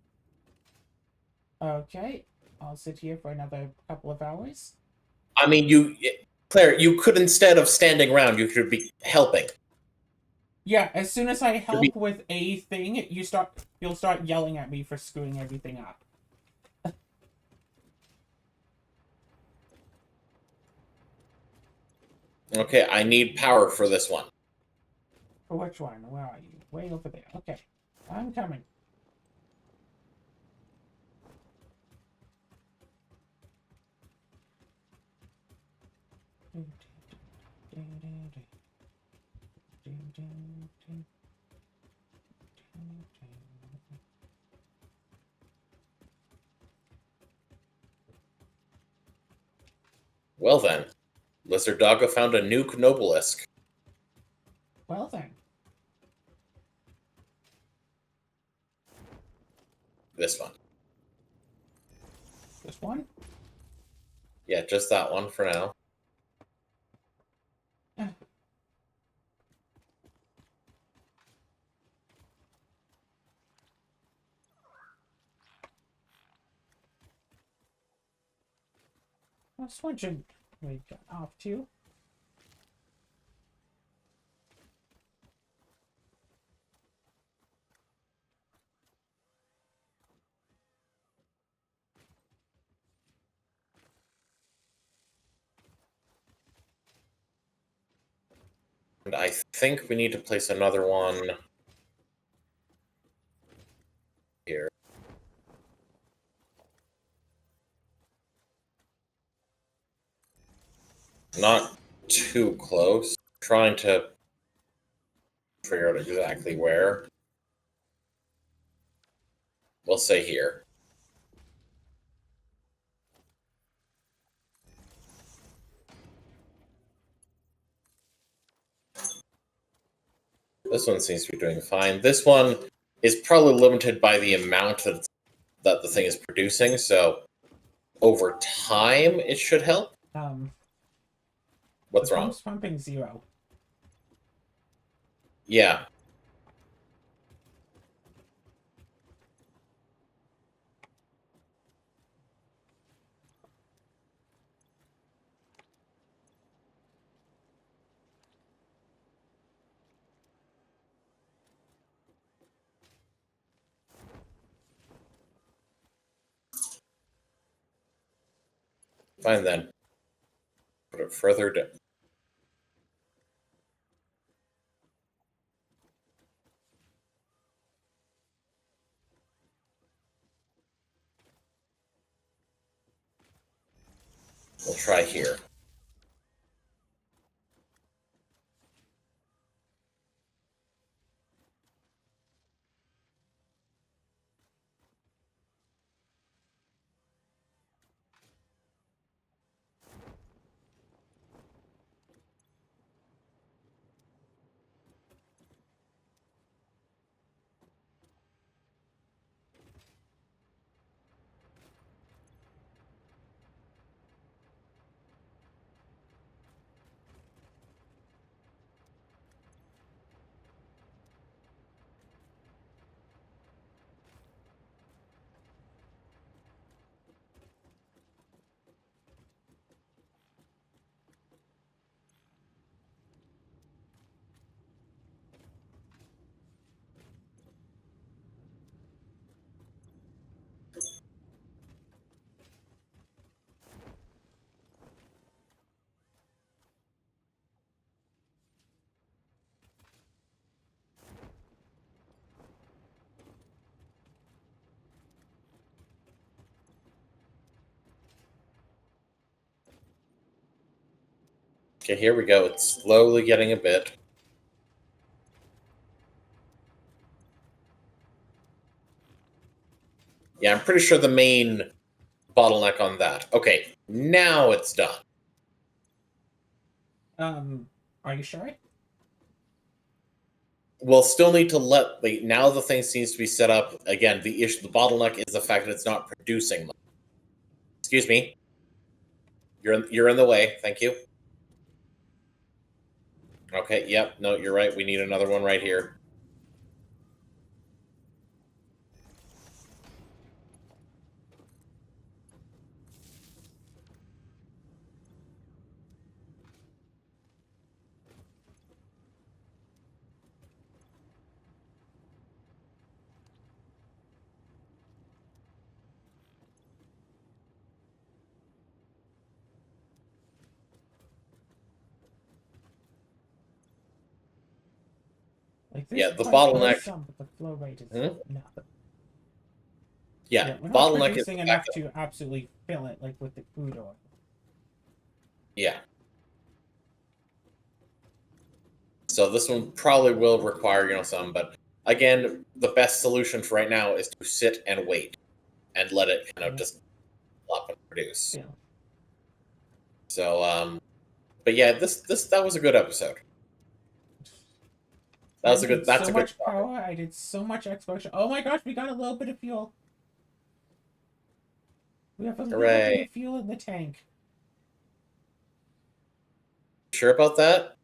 Okay, I'll sit here for another couple of hours. I mean, Claire, you could, instead of standing around, you could be helping. Yeah, as soon as I help with a thing, you'll start yelling at me for screwing everything up. Okay, I need power for this one. For which one? Where are you? Way over there. Okay, I'm coming. Well then, Lizard Doggo found a nuke Nobelisk. Well then. This one. This one? Yeah, just that one for now. This one should we got off too. And I think we need to place another one here. Not too close. Trying to figure out exactly where. We'll say here. This one seems to be doing fine. This one is probably limited by the amount that the thing is producing, so over time it should help. What's the wrong? pump's pumping 0. Yeah. Fine then. Put it further down. We'll try here. Okay, here we go. It's slowly getting a bit. Yeah, I'm pretty sure the main bottleneck on that. Okay, now it's done. Are you sure? We'll still need to let now the thing seems to be set up again. The bottleneck is the fact that it's not producing much. Excuse me. You're in the way. Thank you. Okay. Yep. No, you're right. We need another one right here. Like this Yeah, the part bottleneck. does some, but the flow rate is nothing. Yeah, we're not bottleneck is producing the enough fact that, to absolutely fill it, like with the crude oil. yeah. So this one probably will require some, but again, the best solution for right now is to sit and wait and let it kind of just flop and produce. Yeah. So, but yeah, that was a good episode. That's a good power. I did so much exploration. Oh my gosh, we got a little bit of fuel. We have a little bit of fuel in the tank. Sure about that?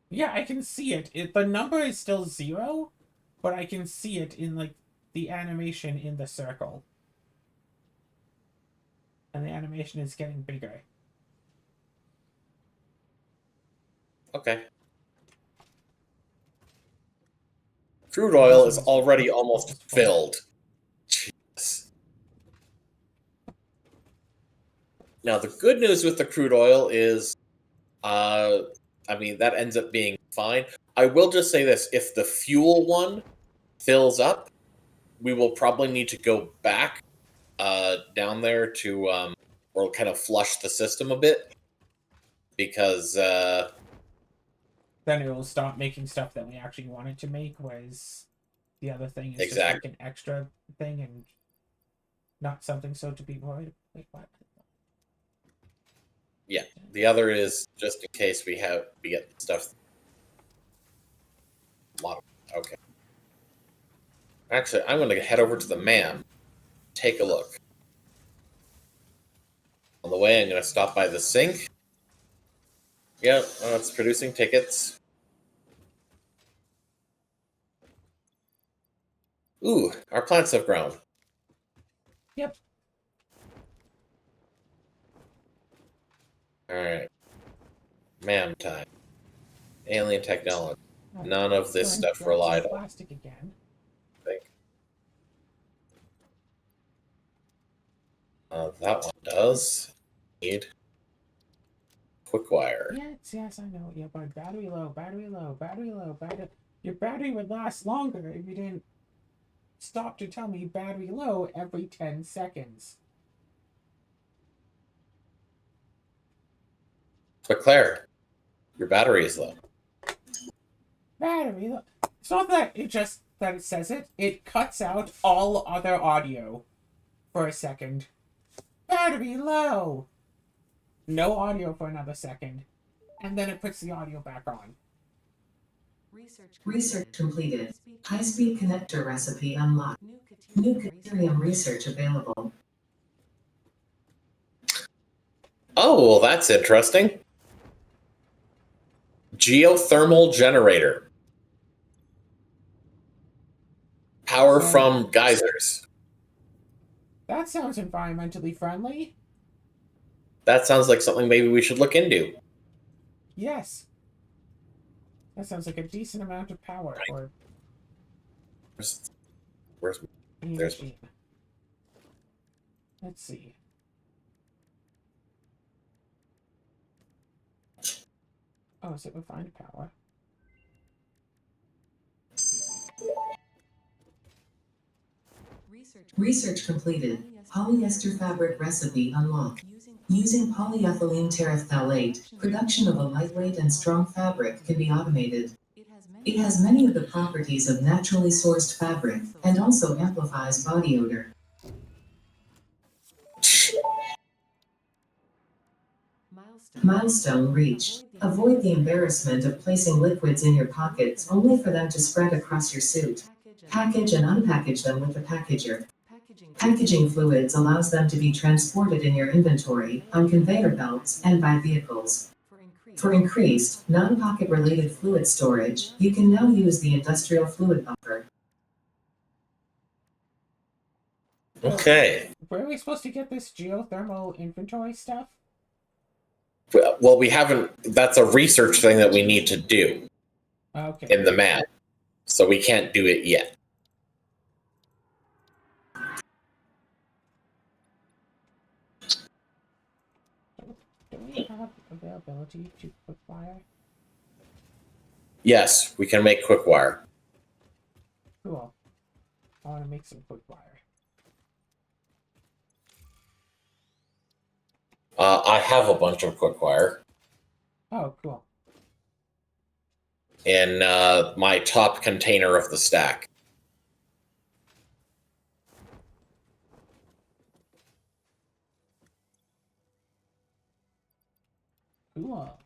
Yeah, I can see it. The number is still 0, but I can see it in like the animation in the circle. And the animation is getting bigger. Okay. Crude oil is already almost filled. Jeez. Now, the good news with the crude oil is, I mean, that ends up being fine. I will just say this. If the fuel one fills up, we will probably need to go back down there to, or kind of flush the system a bit. Because, then it will stop making stuff that we actually wanted to make, whereas the other thing is just like an extra thing and not something so to be worried. Wait, what? Yeah, the other is just in case we get stuff. Okay. Actually, I'm going to head over to the man, take a look. On the way, I'm going to stop by the sink. Yeah, it's producing tickets. Ooh, our plants have grown. Yep. Alright. Man time. Alien technology. None of this stuff relied on. Plastic again. I think. That one does need quick wire. Yes, I know. Yeah, but battery low. Your battery would last longer if you didn't stop to tell me battery low every 10 seconds. But Claire, your battery is low. Battery low. It's not that it says it. It cuts out all other audio for a second. Battery low. No audio for another second. And then it puts the audio back on. Research completed. High-speed connector recipe unlocked. New Caterium research available. Oh, well, that's interesting. Geothermal generator. Power from geysers. That sounds environmentally friendly. That sounds like something maybe we should look into. Yes. That sounds like a decent amount of power for Where's there's machine. Let's see. Oh, is it refined power? Research completed. Polyester fabric recipe unlocked. Using polyethylene terephthalate, production of a lightweight and strong fabric can be automated. It has many of the properties of naturally sourced fabric and also amplifies body odor. Milestone reached. Avoid the embarrassment of placing liquids in your pockets only for them to spread across your suit. Package and unpackage them with the packager. Packaging fluids allows them to be transported in your inventory, on conveyor belts, and by vehicles. For increased, non-pocket related fluid storage, you can now use the industrial fluid buffer. Okay. Where are we supposed to get this geothermal inventory stuff? Well, we haven't. That's a research thing that we need to do Okay. in the map, so we can't do it yet. Do we have availability to quick wire? Yes, we can make quick wire. Cool. I want to make some quick wire. I have a bunch of quick wire Oh, cool. in my top container of the stack. Cool.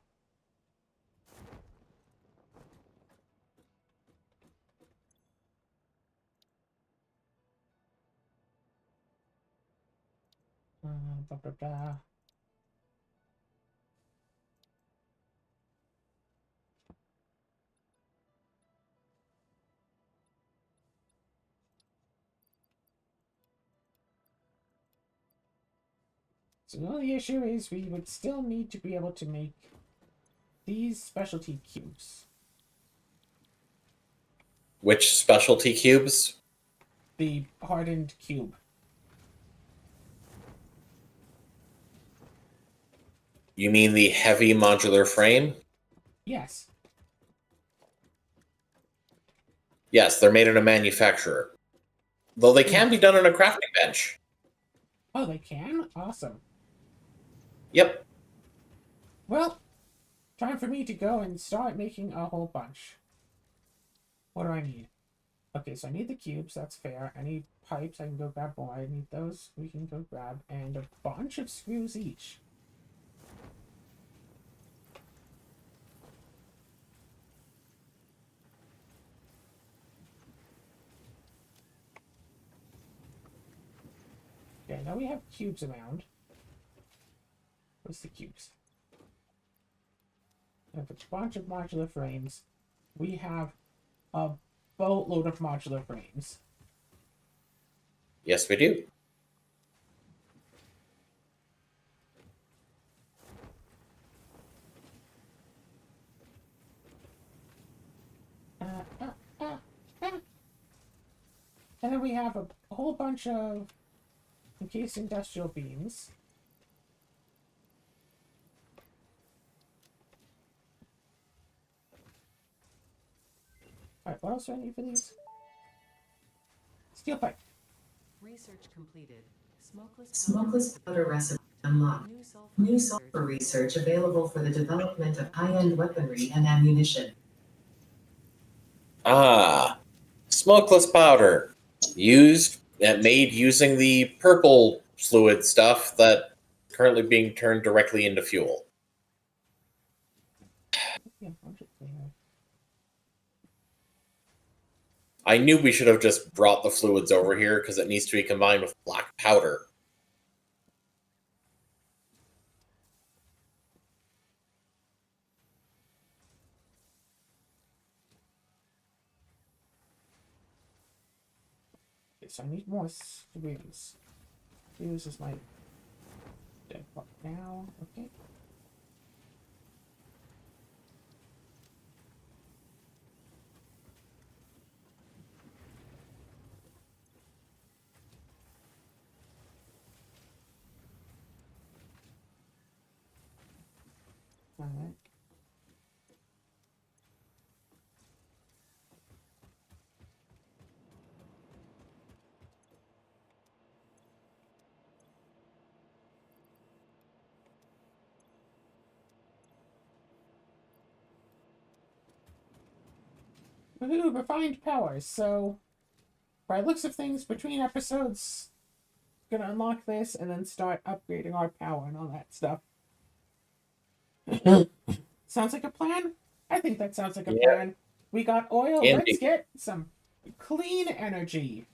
Blah, blah, blah. So the only issue is we would still need to be able to make these specialty cubes. Which specialty cubes? The hardened cube. You mean the heavy modular frame? Yes. Yes, they're made in a manufacturer. Though they can be done on a crafting bench. Oh, they can? Awesome. Yep. Well, time for me to go and start making a whole bunch. What do I need? Okay, so I need the cubes, that's fair. I need pipes, I can go grab more. I need those, we can go grab. And a bunch of screws each. Okay, now we have cubes around. What's the cubes? We have a bunch of modular frames. We have a boatload of modular frames. Yes, we do. And then we have a whole bunch of encased industrial beams. Alright, what else do I need for these? Steel pipe. Research completed. Smokeless powder recipe unlocked. New sulfur research available for the development of high-end weaponry and ammunition. Ah, smokeless powder. Used and made using the purple fluid stuff that currently being turned directly into fuel. Yeah, bunch of cleaner. I knew we should have just brought the fluids over here because it needs to be combined with black powder. Okay, so I need more screws. Screws is my dead part now. Okay. Alright. Woohoo, refined powers. So, by looks of things, between episodes, gonna unlock this and then start upgrading our power and all that stuff. Sounds like a plan? I think that sounds like a Yeah. plan. We got oil, let's Indeed. get some clean energy.